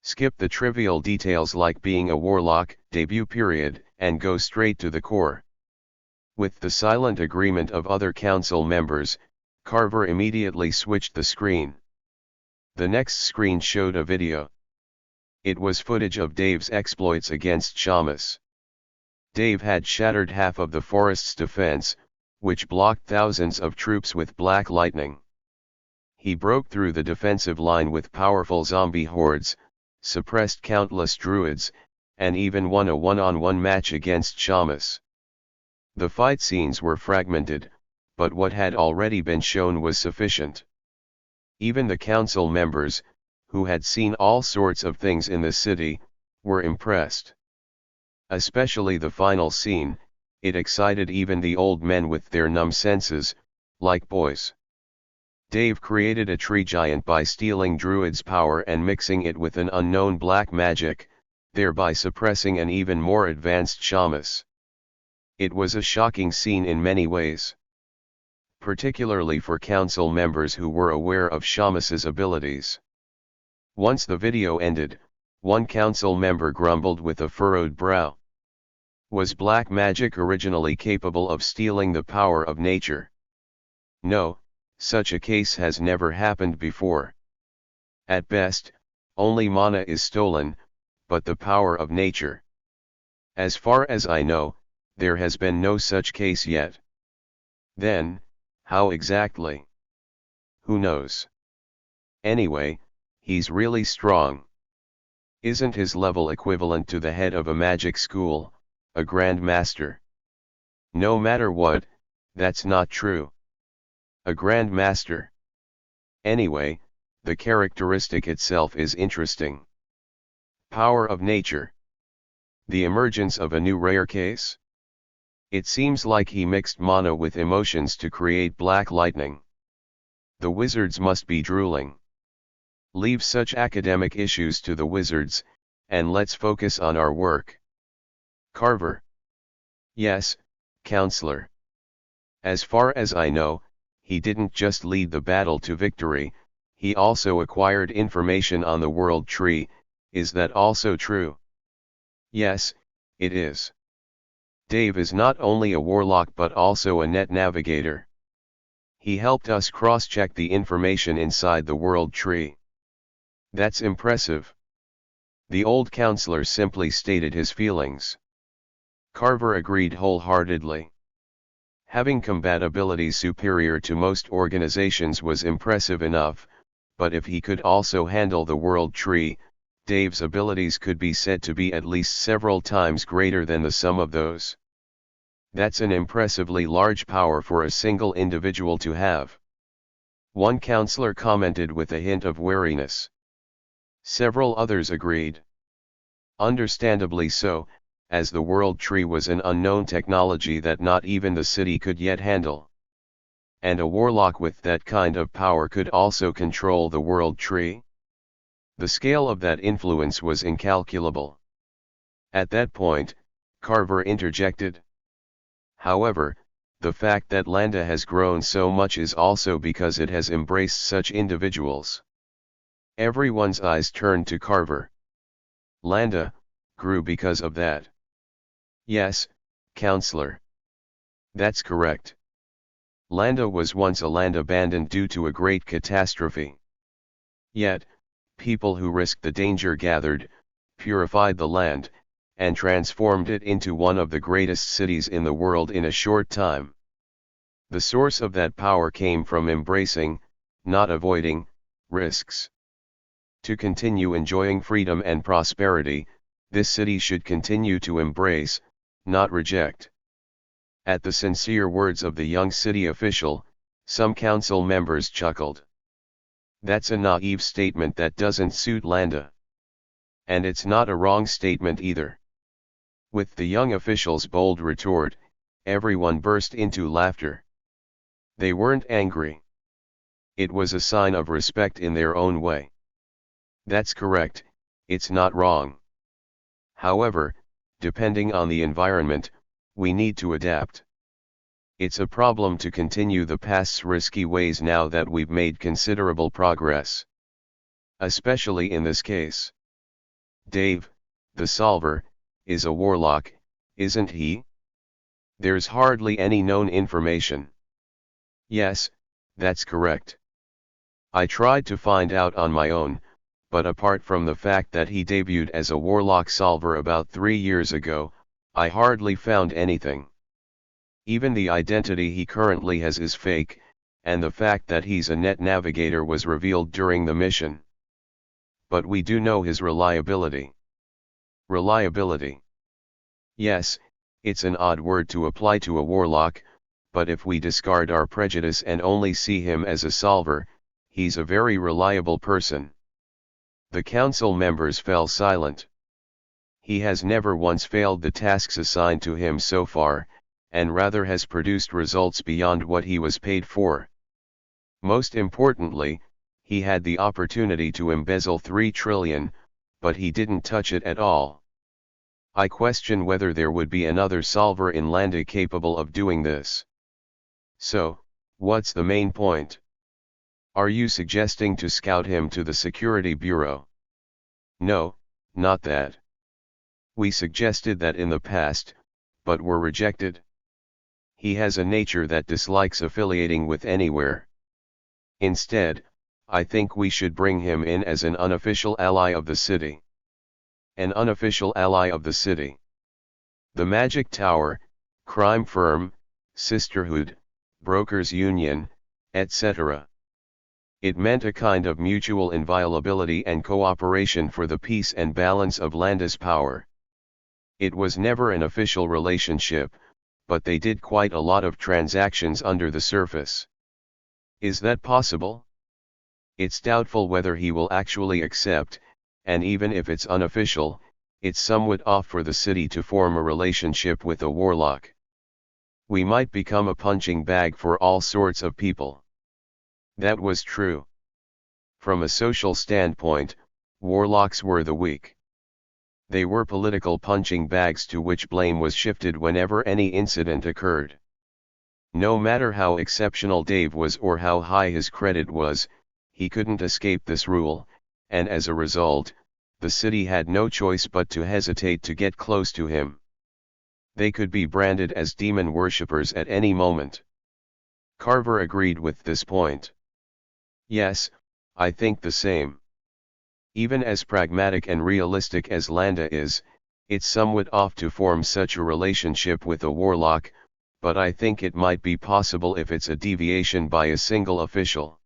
Skip the trivial details like being a warlock, debut period, and go straight to the core. With the silent agreement of other council members, Carver immediately switched the screen. The next screen showed a video. It was footage of Dave's exploits against Shamus. Dave had shattered half of the forest's defense, which blocked thousands of troops with black lightning. He broke through the defensive line with powerful zombie hordes, suppressed countless druids, and even won a one-on-one match against Shamus. The fight scenes were fragmented, but what had already been shown was sufficient. Even the council members, who had seen all sorts of things in the city, were impressed. Especially the final scene, it excited even the old men with their numb senses, like boys. Dave created a tree giant by stealing Druid's power and mixing it with an unknown black magic, thereby suppressing an even more advanced Shamus. It was a shocking scene in many ways. Particularly for council members who were aware of Shamus's abilities. Once the video ended, one council member grumbled with a furrowed brow. Was black magic originally capable of stealing the power of nature? No, such a case has never happened before. At best, only mana is stolen, but the power of nature. As far as I know, there has been no such case yet. Then, how exactly? Who knows? Anyway, he's really strong. Isn't his level equivalent to the head of a magic school, a Grand Master? No matter what, that's not true. A Grand Master. Anyway, the characteristic itself is interesting. Power of nature. The emergence of a new rare case? It seems like he mixed mana with emotions to create black lightning. The wizards must be drooling. Leave such academic issues to the wizards, and let's focus on our work. Carver. Yes, Counselor. As far as I know, he didn't just lead the battle to victory, he also acquired information on the World Tree. Is that also true? Yes, it is. Dave is not only a warlock but also a net navigator. He helped us cross-check the information inside the World Tree. That's impressive. The old counselor simply stated his feelings. Carver agreed wholeheartedly. Having combat abilities superior to most organizations was impressive enough, but if he could also handle the World Tree, Dave's abilities could be said to be at least several times greater than the sum of those. That's an impressively large power for a single individual to have. One counselor commented with a hint of wariness. Several others agreed. Understandably so, as the World Tree was an unknown technology that not even the city could yet handle. And a warlock with that kind of power could also control the World Tree? The scale of that influence was incalculable. At that point, Carver interjected. However, the fact that Landa has grown so much is also because it has embraced such individuals. Everyone's eyes turned to Carver. Landa grew because of that. Yes, Counselor. That's correct. Landa was once a land abandoned due to a great catastrophe. Yet, people who risked the danger gathered, purified the land, and transformed it into one of the greatest cities in the world in a short time. The source of that power came from embracing, not avoiding, risks. To continue enjoying freedom and prosperity, this city should continue to embrace, not reject. At the sincere words of the young city official, some council members chuckled. That's a naive statement that doesn't suit Landa. And it's not a wrong statement either. With the young official's bold retort, everyone burst into laughter. They weren't angry. It was a sign of respect in their own way. That's correct, it's not wrong. However, depending on the environment, we need to adapt. It's a problem to continue the past's risky ways now that we've made considerable progress. Especially in this case. Dave, the solver, is a warlock, isn't he? There's hardly any known information. Yes, that's correct. I tried to find out on my own, but apart from the fact that he debuted as a warlock solver about 3 years ago, I hardly found anything. Even the identity he currently has is fake, and the fact that he's a net navigator was revealed during the mission. But we do know his reliability. Reliability. Yes, it's an odd word to apply to a warlock, but if we discard our prejudice and only see him as a solver, he's a very reliable person. The council members fell silent. He has never once failed the tasks assigned to him so far, and rather has produced results beyond what he was paid for. Most importantly, he had the opportunity to embezzle 3 trillion, but he didn't touch it at all. I question whether there would be another solver in Landa capable of doing this. So, what's the main point? Are you suggesting to scout him to the Security Bureau? No, not that. We suggested that in the past, but were rejected. He has a nature that dislikes affiliating with anywhere. Instead, I think we should bring him in as an unofficial ally of the city. An unofficial ally of the city. The Magic Tower, crime firm, sisterhood, brokers' union, etc. It meant a kind of mutual inviolability and cooperation for the peace and balance of Landa's power. It was never an official relationship, but they did quite a lot of transactions under the surface. Is that possible? It's doubtful whether he will actually accept, and even if it's unofficial, it's somewhat off for the city to form a relationship with a warlock. We might become a punching bag for all sorts of people. That was true. From a social standpoint, warlocks were the weak. They were political punching bags to which blame was shifted whenever any incident occurred. No matter how exceptional Dave was or how high his credit was, he couldn't escape this rule, and as a result, the city had no choice but to hesitate to get close to him. They could be branded as demon worshippers at any moment. Carver agreed with this point. Yes, I think the same. Even as pragmatic and realistic as Landa is, it's somewhat off to form such a relationship with a warlock, but I think it might be possible if it's a deviation by a single official.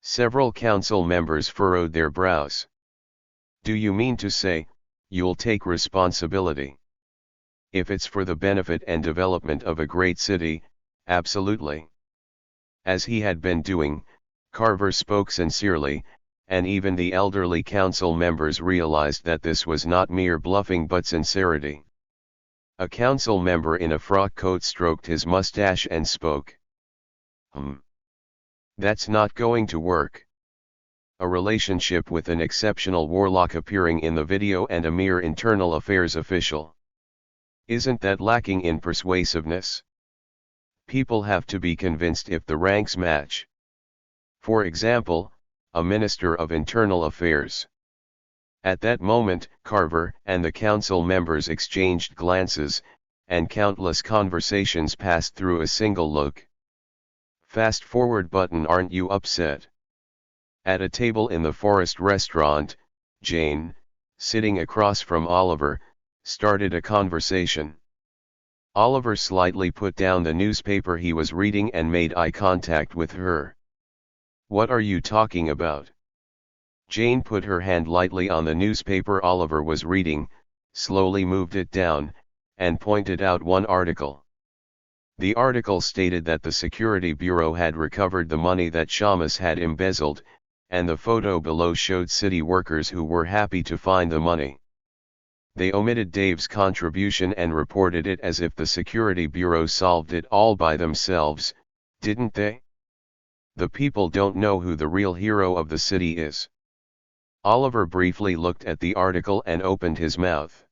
Several council members furrowed their brows. Do you mean to say, you'll take responsibility? If it's for the benefit and development of a great city, absolutely. As he had been doing, Carver spoke sincerely, and even the elderly council members realized that this was not mere bluffing but sincerity. A council member in a frock coat stroked his mustache and spoke. That's not going to work. A relationship with an exceptional warlock appearing in the video and a mere internal affairs official. Isn't that lacking in persuasiveness? People have to be convinced if the ranks match. For example, a Minister of Internal Affairs. At that moment, Carver and the council members exchanged glances, and countless conversations passed through a single look. Fast forward button. Aren't you upset? At a table in the Forest restaurant, Jane, sitting across from Oliver, started a conversation. Oliver slightly put down the newspaper he was reading and made eye contact with her. What are you talking about? Jane put her hand lightly on the newspaper Oliver was reading, slowly moved it down, and pointed out one article. The article stated that the Security Bureau had recovered the money that Shamus had embezzled, and the photo below showed city workers who were happy to find the money. They omitted Dave's contribution and reported it as if the Security Bureau solved it all by themselves, didn't they? The people don't know who the real hero of the city is. Oliver briefly looked at the article and opened his mouth.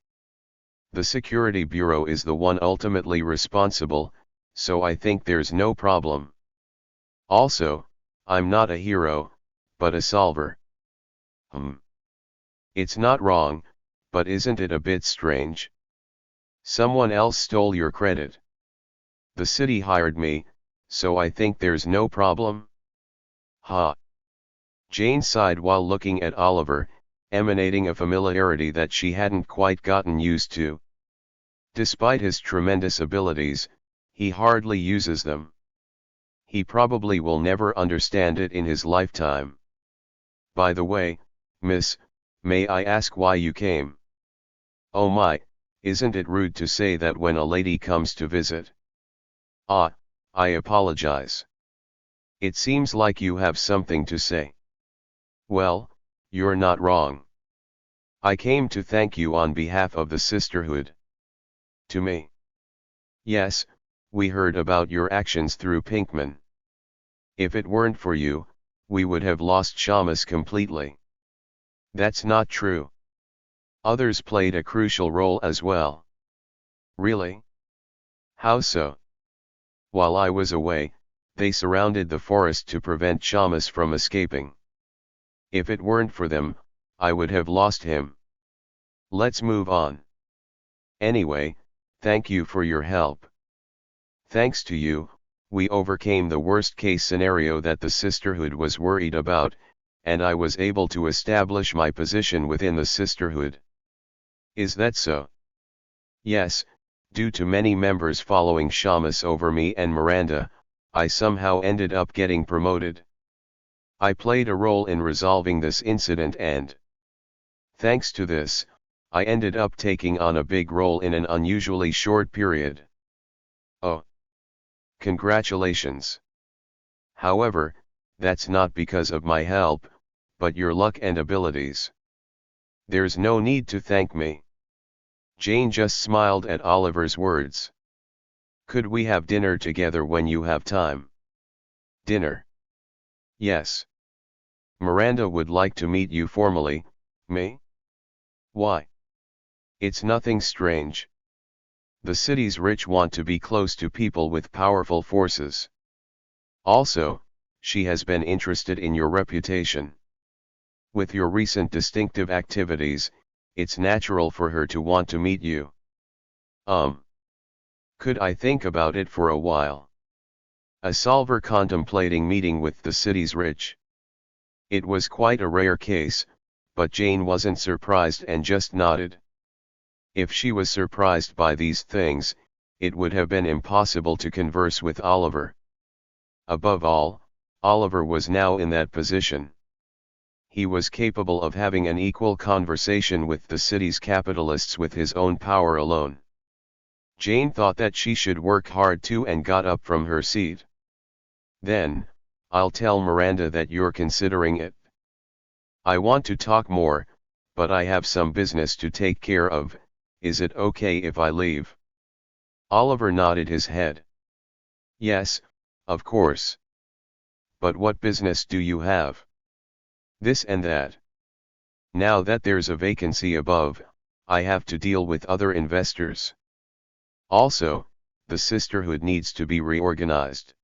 The Security Bureau is the one ultimately responsible, so I think there's no problem. Also, I'm not a hero, but a solver. It's not wrong, but isn't it a bit strange? Someone else stole your credit. The city hired me, so I think there's no problem. Ha! Jane sighed while looking at Oliver, emanating a familiarity that she hadn't quite gotten used to. Despite his tremendous abilities, he hardly uses them. He probably will never understand it in his lifetime. By the way, miss, may I ask why you came? Oh my, isn't it rude to say that when a lady comes to visit? Ah, I apologize. It seems like you have something to say. Well, you're not wrong. I came to thank you on behalf of the sisterhood. To me? Yes, we heard about your actions through Pinkman. If it weren't for you, we would have lost Shamus completely. That's not true. Others played a crucial role as well. Really? How so? While I was away, they surrounded the forest to prevent Shamus from escaping. If it weren't for them, I would have lost him. Let's move on. Anyway, thank you for your help. Thanks to you, we overcame the worst-case scenario that the sisterhood was worried about, and I was able to establish my position within the sisterhood. Is that so? Yes, due to many members following Shamus over me and Miranda, I somehow ended up getting promoted. I played a role in resolving this incident and, thanks to this, I ended up taking on a big role in an unusually short period. Oh! Congratulations! However, that's not because of my help, but your luck and abilities. There's no need to thank me. Jane just smiled at Oliver's words. Could we have dinner together when you have time? Dinner? Yes. Miranda would like to meet you formally. Me? Why? It's nothing strange. The city's rich want to be close to people with powerful forces. Also, she has been interested in your reputation. With your recent distinctive activities, it's natural for her to want to meet you. Could I think about it for a while? A solver contemplating meeting with the city's rich. It was quite a rare case, but Jane wasn't surprised and just nodded. If she was surprised by these things, it would have been impossible to converse with Oliver. Above all, Oliver was now in that position. He was capable of having an equal conversation with the city's capitalists with his own power alone. Jane thought that she should work hard too and got up from her seat. Then, I'll tell Miranda that you're considering it. I want to talk more, but I have some business to take care of. Is it okay if I leave? Oliver nodded his head. Yes, of course. But what business do you have? This and that. Now that there's a vacancy above, I have to deal with other investors. Also, the sisterhood needs to be reorganized.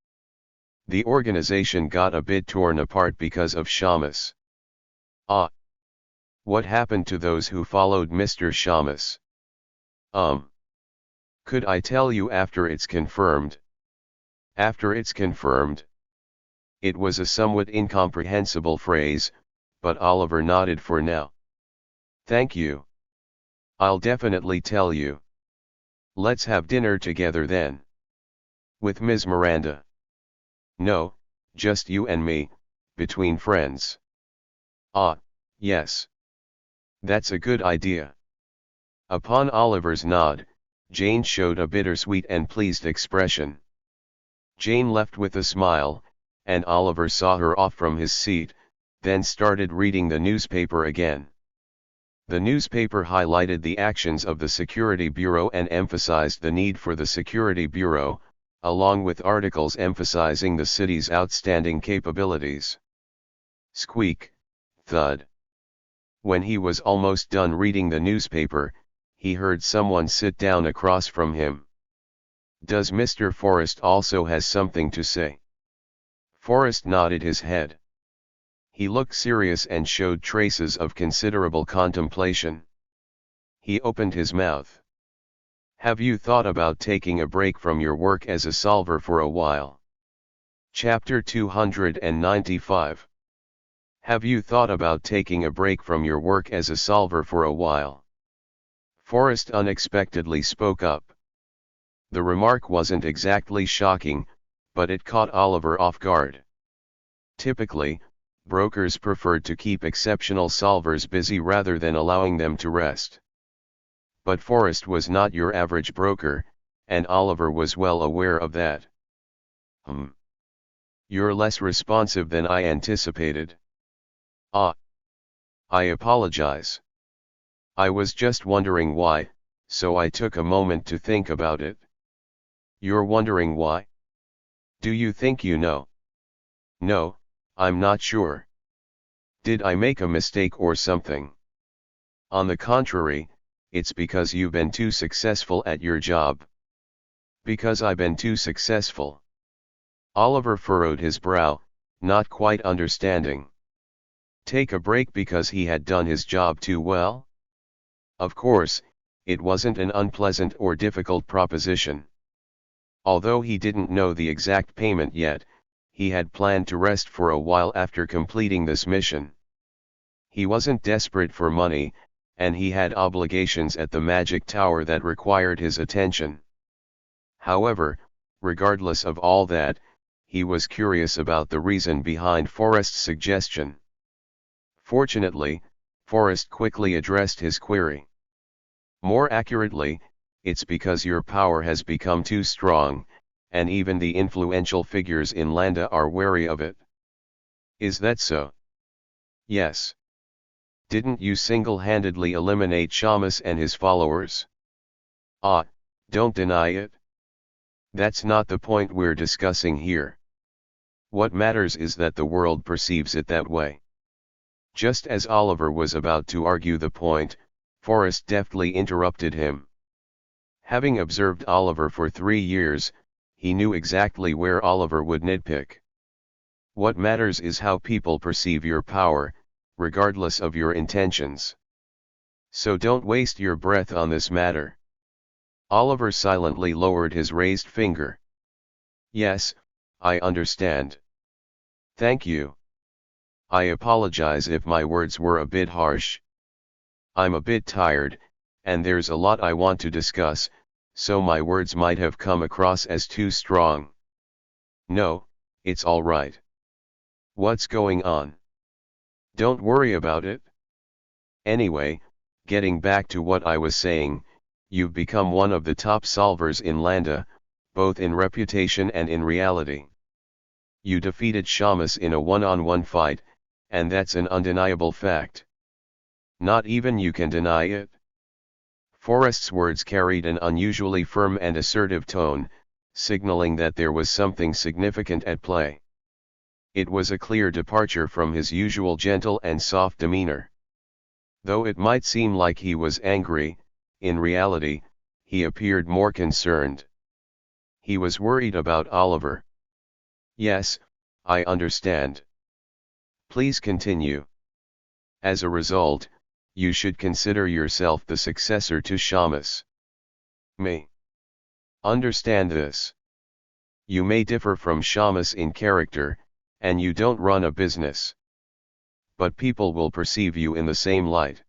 The organization got a bit torn apart because of Shamus. Ah. What happened to those who followed Mr. Shamus? Could I tell you after it's confirmed? After it's confirmed? It was a somewhat incomprehensible phrase, but Oliver nodded for now. Thank you. I'll definitely tell you. Let's have dinner together then. With Ms. Miranda. No, just you and me, between friends. Ah, yes. That's a good idea. Upon Oliver's nod, Jane showed a bittersweet and pleased expression. Jane left with a smile, and Oliver saw her off from his seat, then started reading the newspaper again. The newspaper highlighted the actions of the Security Bureau and emphasized the need for the Security Bureau, along with articles emphasizing the city's outstanding capabilities. Squeak, thud. When he was almost done reading the newspaper, he heard someone sit down across from him. "Does Mr. Forrest also has something to say?" Forrest nodded his head. He looked serious and showed traces of considerable contemplation. He opened his mouth. "Have you thought about taking a break from your work as a solver for a while?" Chapter 295. Have you thought about taking a break from your work as a solver for a while? Forrest unexpectedly spoke up. The remark wasn't exactly shocking, but it caught Oliver off guard. Typically, brokers preferred to keep exceptional solvers busy rather than allowing them to rest. But Forrest was not your average broker, and Oliver was well aware of that. You're less responsive than I anticipated." "Ah. I apologize. I was just wondering why, so I took a moment to think about it." "You're wondering why? Do you think you know?" "No, I'm not sure. Did I make a mistake or something?" "On the contrary, it's because you've been too successful at your job." "Because I've been too successful?" Oliver furrowed his brow, not quite understanding. Take a break because he had done his job too well? Of course, it wasn't an unpleasant or difficult proposition. Although he didn't know the exact payment yet, he had planned to rest for a while after completing this mission. He wasn't desperate for money, and he had obligations at the Magic Tower that required his attention. However, regardless of all that, he was curious about the reason behind Forrest's suggestion. Fortunately, Forrest quickly addressed his query. "More accurately, it's because your power has become too strong, and even the influential figures in Landa are wary of it." "Is that so?" "Yes. Didn't you single-handedly eliminate Shamus and his followers?" "Ah, don't deny it. That's not the point we're discussing here. What matters is that the world perceives it that way." Just as Oliver was about to argue the point, Forrest deftly interrupted him. Having observed Oliver for 3 years, he knew exactly where Oliver would nitpick. What matters is how people perceive your power, regardless of your intentions. So don't waste your breath on this matter. Oliver silently lowered his raised finger. "Yes, I understand. Thank you. I apologize if my words were a bit harsh. I'm a bit tired, and there's a lot I want to discuss, so my words might have come across as too strong." "No, it's all right. What's going on?" "Don't worry about it. Anyway, getting back to what I was saying, you've become one of the top solvers in Landa, both in reputation and in reality. You defeated Shamus in a one-on-one fight, and that's an undeniable fact. Not even you can deny it." Forrest's words carried an unusually firm and assertive tone, signaling that there was something significant at play. It was a clear departure from his usual gentle and soft demeanor. Though it might seem like he was angry, in reality, he appeared more concerned. He was worried about Oliver. "Yes, I understand. Please continue. As a result, you should consider yourself the successor to Shamus." "Me? Understand this. You may differ from Shamus in character, and you don't run a business. But people will perceive you in the same light.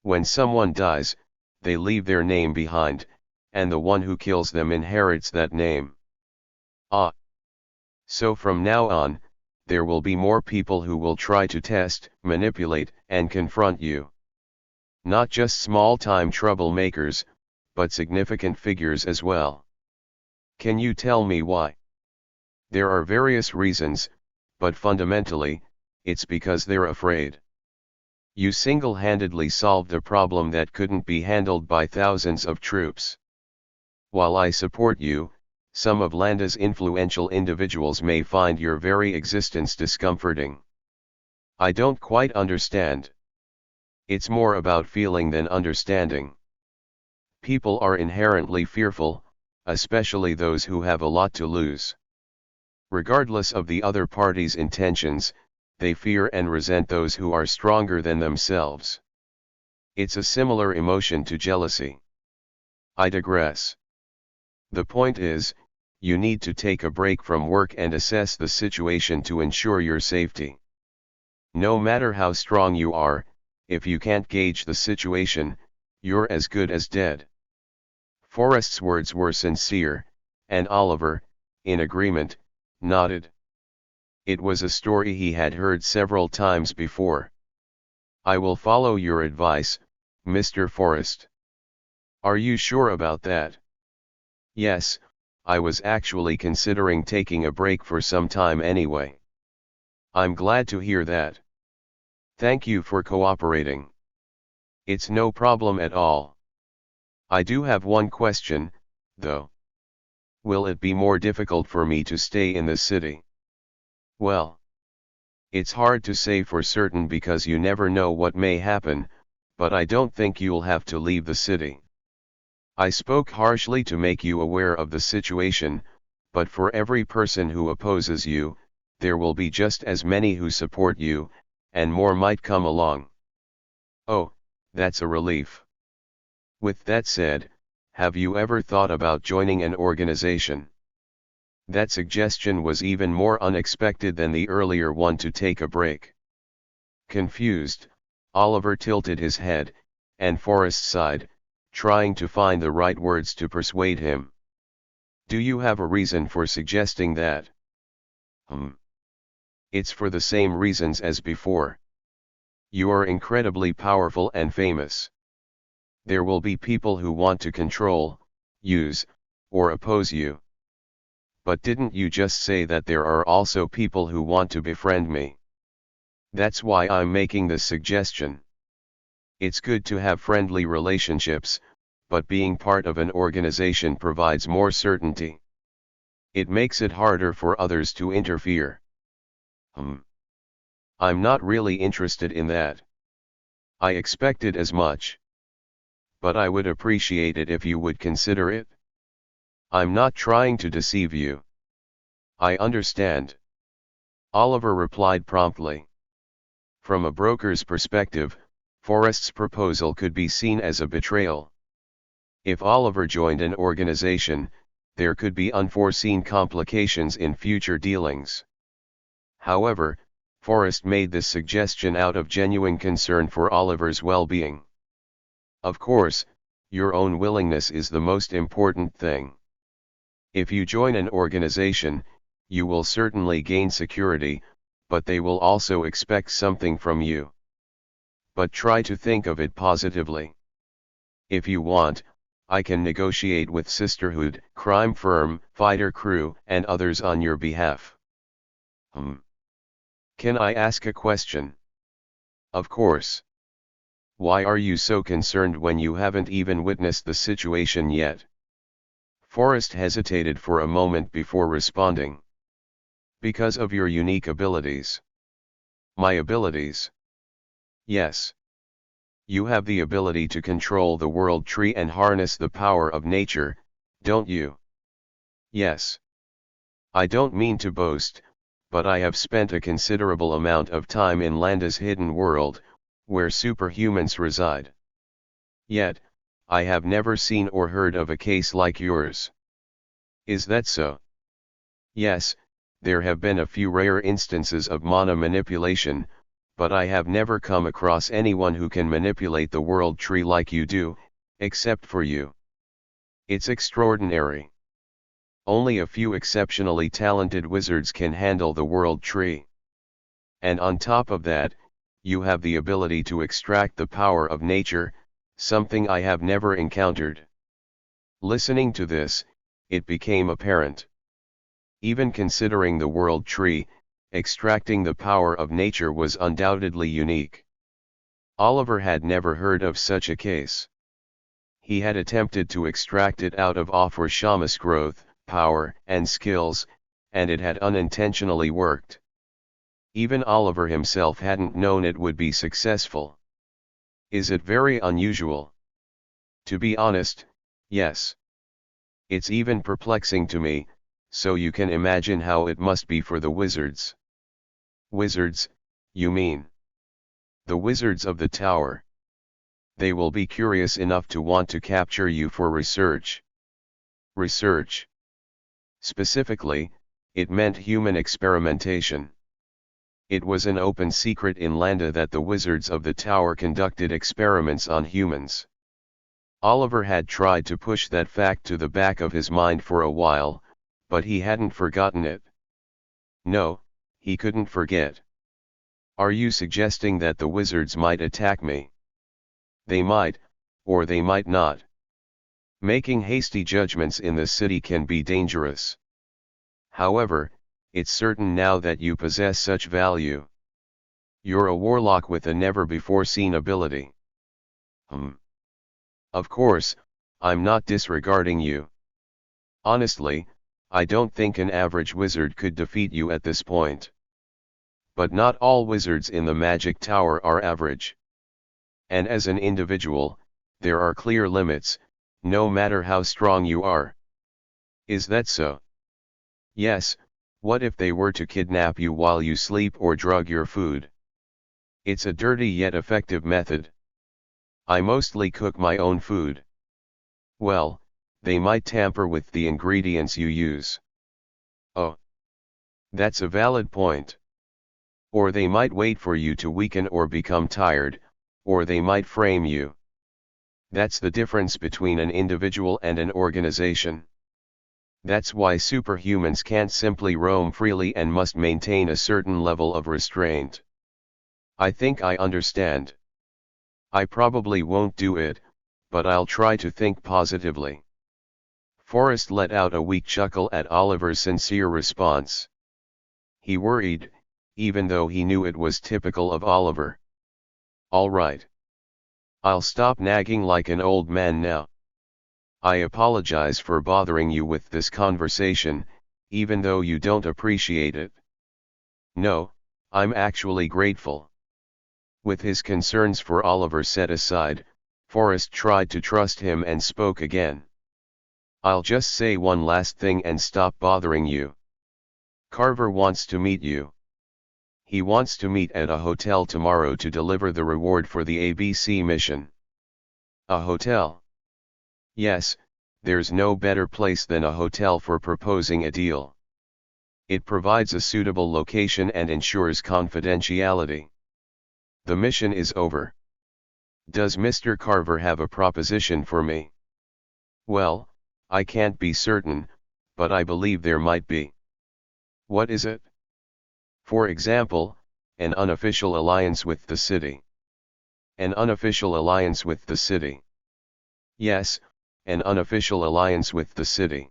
When someone dies, they leave their name behind, and the one who kills them inherits that name." "Ah. So from now on, there will be more people who will try to test, manipulate, and confront you. Not just small-time troublemakers, but significant figures as well. Can you tell me why?" "There are various reasons, but fundamentally, it's because they're afraid. You single-handedly solved a problem that couldn't be handled by thousands of troops. While I support you, some of Landa's influential individuals may find your very existence discomforting." "I don't quite understand." It's more about feeling than understanding. People are inherently fearful, especially those who have a lot to lose. Regardless of the other party's intentions, they fear and resent those who are stronger than themselves. It's a similar emotion to jealousy. I digress. The point is, you need to take a break from work and assess the situation to ensure your safety. No matter how strong you are, if you can't gauge the situation, you're as good as dead. Forrest's words were sincere, and Oliver, in agreement, nodded. It was a story he had heard several times before. I will follow your advice, Mr. Forrest. Are you sure about that? Yes, I was actually considering taking a break for some time anyway. I'm glad to hear that. Thank you for cooperating. It's no problem at all. I do have one question, though. Will it be more difficult for me to stay in the city? Well, it's hard to say for certain because you never know what may happen, but I don't think you'll have to leave the city. I spoke harshly to make you aware of the situation, but for every person who opposes you, there will be just as many who support you, and more might come along. Oh, that's a relief. With that said, have you ever thought about joining an organization? That suggestion was even more unexpected than the earlier one to take a break. Confused, Oliver tilted his head, and Forrest sighed, trying to find the right words to persuade him. Do you have a reason for suggesting that? It's for the same reasons as before. You are incredibly powerful and famous. There will be people who want to control, use, or oppose you. But didn't you just say that there are also people who want to befriend me? That's why I'm making this suggestion. It's good to have friendly relationships, but being part of an organization provides more certainty. It makes it harder for others to interfere. I'm not really interested in that. I expected as much. But I would appreciate it if you would consider it. I'm not trying to deceive you. I understand. Oliver replied promptly. From a broker's perspective, Forrest's proposal could be seen as a betrayal. If Oliver joined an organization, there could be unforeseen complications in future dealings. However, Forrest made this suggestion out of genuine concern for Oliver's well-being. Of course, your own willingness is the most important thing. If you join an organization, you will certainly gain security, but they will also expect something from you. But try to think of it positively. If you want, I can negotiate with Sisterhood, crime firm, fighter crew, and others on your behalf. Can I ask a question? Of course. Why are you so concerned when you haven't even witnessed the situation yet? Forrest hesitated for a moment before responding. Because of your unique abilities. My abilities? Yes. You have the ability to control the world tree and harness the power of nature, don't you? Yes. I don't mean to boast, but I have spent a considerable amount of time in Landa's hidden world, where superhumans reside. Yet, I have never seen or heard of a case like yours. Is that so? Yes, there have been a few rare instances of mana manipulation, but I have never come across anyone who can manipulate the world tree like you do, except for you. It's extraordinary. Only a few exceptionally talented wizards can handle the world tree. And on top of that, you have the ability to extract the power of nature, something I have never encountered. Listening to this, it became apparent. Even considering the world tree, extracting the power of nature was undoubtedly unique. Oliver had never heard of such a case. He had attempted to extract it out of Shama's growth, power, and skills, and it had unintentionally worked. Even Oliver himself hadn't known it would be successful. Is it very unusual? To be honest, yes. It's even perplexing to me, so you can imagine how it must be for the wizards. Wizards, you mean? The wizards of the tower. They will be curious enough to want to capture you for research. Research. Specifically, it meant human experimentation. It was an open secret in Landa that the wizards of the tower conducted experiments on humans. Oliver had tried to push that fact to the back of his mind for a while, but he hadn't forgotten it. No, he couldn't forget. Are you suggesting that the wizards might attack me? They might, or they might not. Making hasty judgments in the city can be dangerous. However, it's certain now that you possess such value. You're a warlock with a never-before-seen ability. Of course, I'm not disregarding you. Honestly, I don't think an average wizard could defeat you at this point. But not all wizards in the Magic Tower are average. And as an individual, there are clear limits, no matter how strong you are. Is that so? Yes, what if they were to kidnap you while you sleep or drug your food? It's a dirty yet effective method. I mostly cook my own food. Well, they might tamper with the ingredients you use. Oh. That's a valid point. Or they might wait for you to weaken or become tired, or they might frame you. That's the difference between an individual and an organization. That's why superhumans can't simply roam freely and must maintain a certain level of restraint. I think I understand. I probably won't do it, but I'll try to think positively. Forrest let out a weak chuckle at Oliver's sincere response. He worried, even though he knew it was typical of Oliver. All right. I'll stop nagging like an old man now. I apologize for bothering you with this conversation, even though you don't appreciate it. No, I'm actually grateful. With his concerns for Oliver set aside, Forrest tried to trust him and spoke again. I'll just say one last thing and stop bothering you. Carver wants to meet you. He wants to meet at a hotel tomorrow to deliver the reward for the ABC mission. A hotel? Yes, there's no better place than a hotel for proposing a deal. It provides a suitable location and ensures confidentiality. The mission is over. Does Mr. Carver have a proposition for me? Well, I can't be certain, but I believe there might be. What is it? For example, an unofficial alliance with the city. An unofficial alliance with the city. Yes, an unofficial alliance with the city.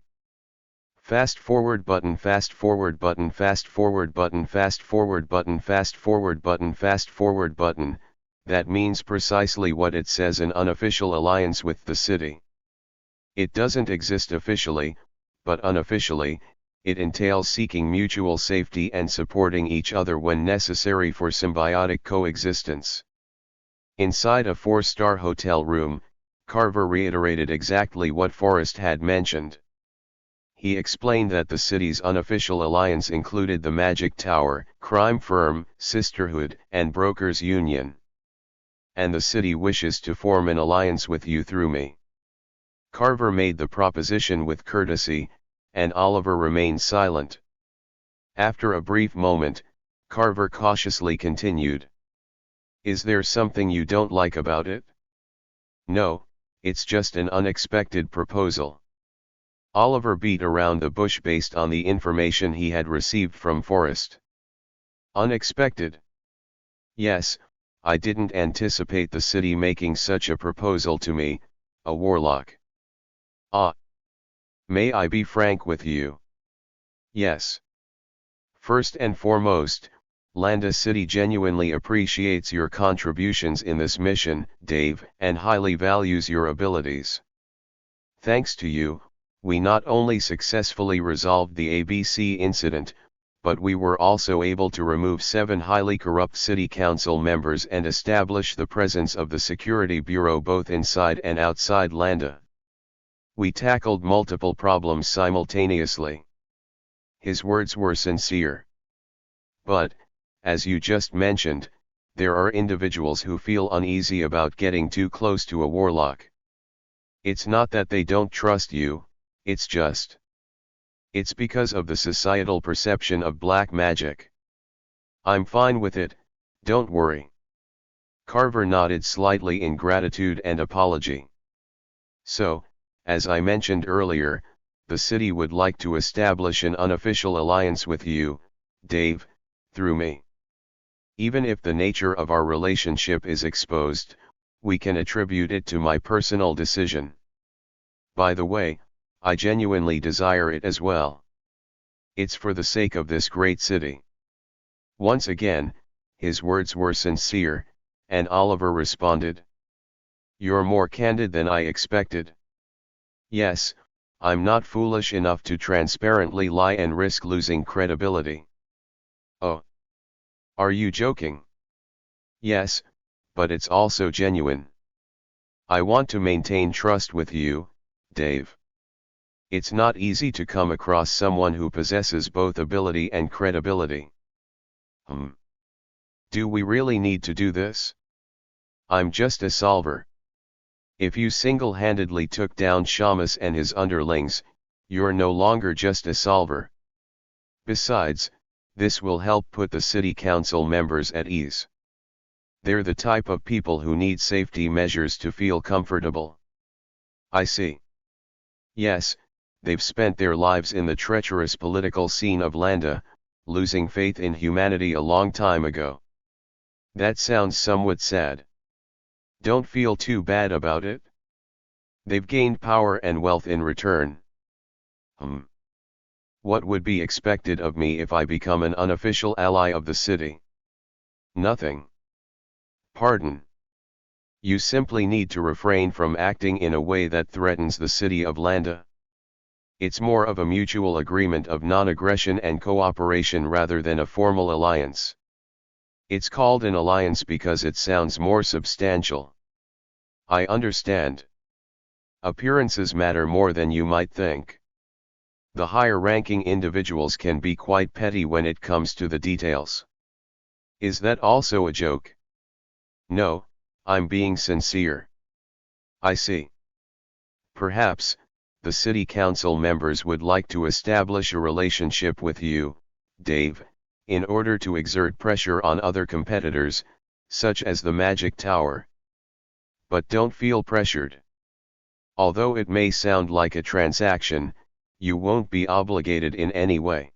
Fast forward button, fast forward button, fast forward button, fast forward button, fast forward button, fast forward button. That means precisely what it says, an unofficial alliance with the city. It doesn't exist officially, but unofficially, it entails seeking mutual safety and supporting each other when necessary for symbiotic coexistence. Inside a 4-star hotel room, Carver reiterated exactly what Forrest had mentioned. He explained that the city's unofficial alliance included the Magic Tower, crime firm, sisterhood, and brokers' union. And the city wishes to form an alliance with you through me. Carver made the proposition with courtesy, and Oliver remained silent. After a brief moment, Carver cautiously continued. Is there something you don't like about it? No, it's just an unexpected proposal. Oliver beat around the bush based on the information he had received from Forrest. Unexpected? Yes, I didn't anticipate the city making such a proposal to me, a warlock. Ah. May I be frank with you? Yes. First and foremost, Landa City genuinely appreciates your contributions in this mission, Dave, and highly values your abilities. Thanks to you, we not only successfully resolved the ABC incident, but we were also able to remove 7 highly corrupt city council members and establish the presence of the security bureau both inside and outside Landa. We tackled multiple problems simultaneously. His words were sincere. But, as you just mentioned, there are individuals who feel uneasy about getting too close to a warlock. It's not that they don't trust you, it's because of the societal perception of black magic. I'm fine with it, don't worry. Carver nodded slightly in gratitude and apology. So, as I mentioned earlier, the city would like to establish an unofficial alliance with you, Dave, through me. Even if the nature of our relationship is exposed, we can attribute it to my personal decision. By the way, I genuinely desire it as well. It's for the sake of this great city. Once again, his words were sincere, and Oliver responded. You're more candid than I expected. Yes, I'm not foolish enough to transparently lie and risk losing credibility. Oh. Are you joking? Yes, but it's also genuine. I want to maintain trust with you, Dave. It's not easy to come across someone who possesses both ability and credibility. Do we really need to do this? I'm just a solver. If you single-handedly took down Shamus and his underlings, you're no longer just a solver. Besides, this will help put the city council members at ease. They're the type of people who need safety measures to feel comfortable. I see. Yes, they've spent their lives in the treacherous political scene of Landa, losing faith in humanity a long time ago. That sounds somewhat sad. Don't feel too bad about it. They've gained power and wealth in return. What would be expected of me if I become an unofficial ally of the city? Nothing. Pardon. You simply need to refrain from acting in a way that threatens the city of Landa. It's more of a mutual agreement of non-aggression and cooperation rather than a formal alliance. It's called an alliance because it sounds more substantial. I understand. Appearances matter more than you might think. The higher-ranking individuals can be quite petty when it comes to the details. Is that also a joke? No, I'm being sincere. I see. Perhaps, the city council members would like to establish a relationship with you, Dave, in order to exert pressure on other competitors, such as the Magic Tower. But don't feel pressured. Although it may sound like a transaction, you won't be obligated in any way.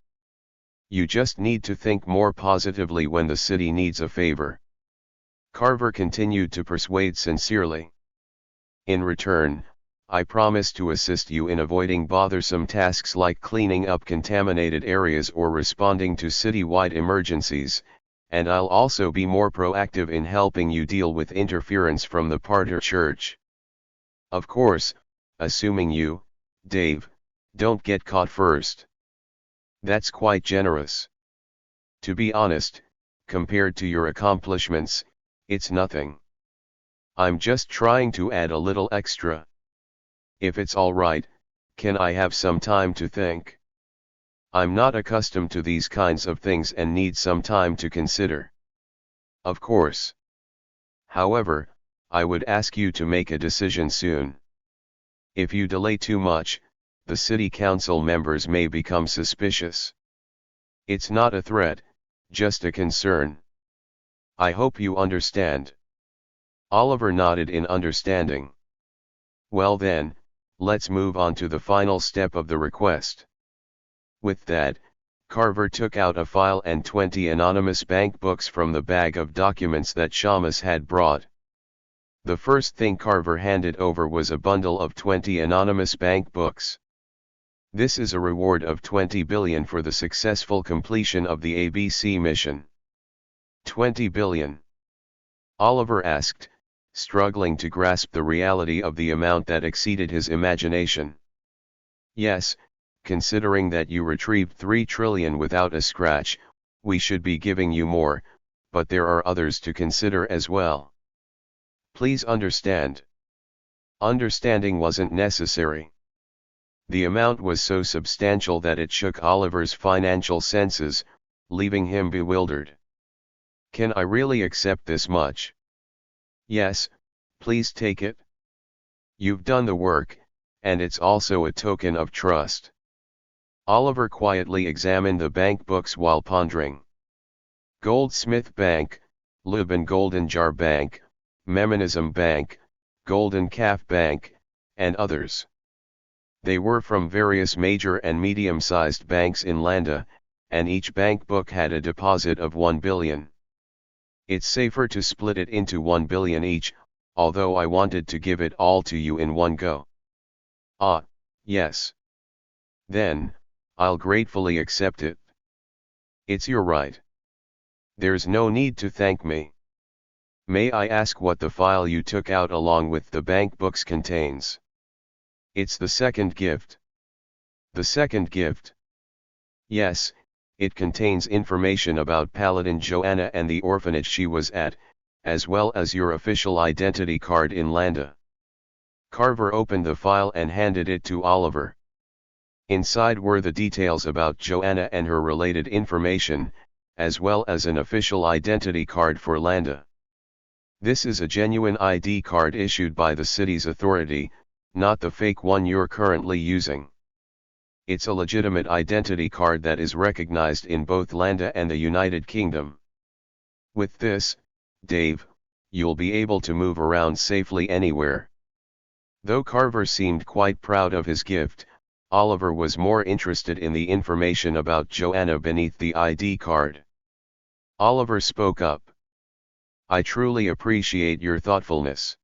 You just need to think more positively when the city needs a favor. Carver continued to persuade sincerely. In return, I promise to assist you in avoiding bothersome tasks like cleaning up contaminated areas or responding to city-wide emergencies, and I'll also be more proactive in helping you deal with interference from the Partner Church. Of course, assuming you, Dave, don't get caught first. That's quite generous. To be honest, compared to your accomplishments, it's nothing. I'm just trying to add a little extra. If it's all right, can I have some time to think? I'm not accustomed to these kinds of things and need some time to consider. Of course. However, I would ask you to make a decision soon. If you delay too much, the city council members may become suspicious. It's not a threat, just a concern. I hope you understand. Oliver nodded in understanding. Well then, let's move on to the final step of the request. With that, Carver took out a file and 20 anonymous bank books from the bag of documents that Shamus had brought. The first thing Carver handed over was a bundle of 20 anonymous bank books. This is a reward of 20 billion for the successful completion of the ABC mission. 20 billion? Oliver asked, struggling to grasp the reality of the amount that exceeded his imagination. Yes, considering that you retrieved 3 trillion without a scratch, we should be giving you more, but there are others to consider as well. Please understand. Understanding wasn't necessary. The amount was so substantial that it shook Oliver's financial senses, leaving him bewildered. Can I really accept this much? Yes, please take it. You've done the work, and it's also a token of trust. Oliver quietly examined the bank books while pondering. Goldsmith Bank, Lubin Golden Jar Bank, Meminism Bank, Golden Calf Bank, and others. They were from various major and medium-sized banks in Landa, and each bank book had a deposit of 1 billion. It's safer to split it into 1 billion each, although I wanted to give it all to you in one go. Ah, yes. Then, I'll gratefully accept it. It's your right. There's no need to thank me. May I ask what the file you took out along with the bank books contains? It's the second gift. The second gift? Yes, it contains information about Paladin Joanna and the orphanage she was at, as well as your official identity card in Landa. Carver opened the file and handed it to Oliver. Inside were the details about Joanna and her related information, as well as an official identity card for Landa. This is a genuine ID card issued by the city's authority, not the fake one you're currently using. It's a legitimate identity card that is recognized in both Landa and the United Kingdom. With this, Dave, you'll be able to move around safely anywhere. Though Carver seemed quite proud of his gift, Oliver was more interested in the information about Joanna beneath the ID card. Oliver spoke up. I truly appreciate your thoughtfulness.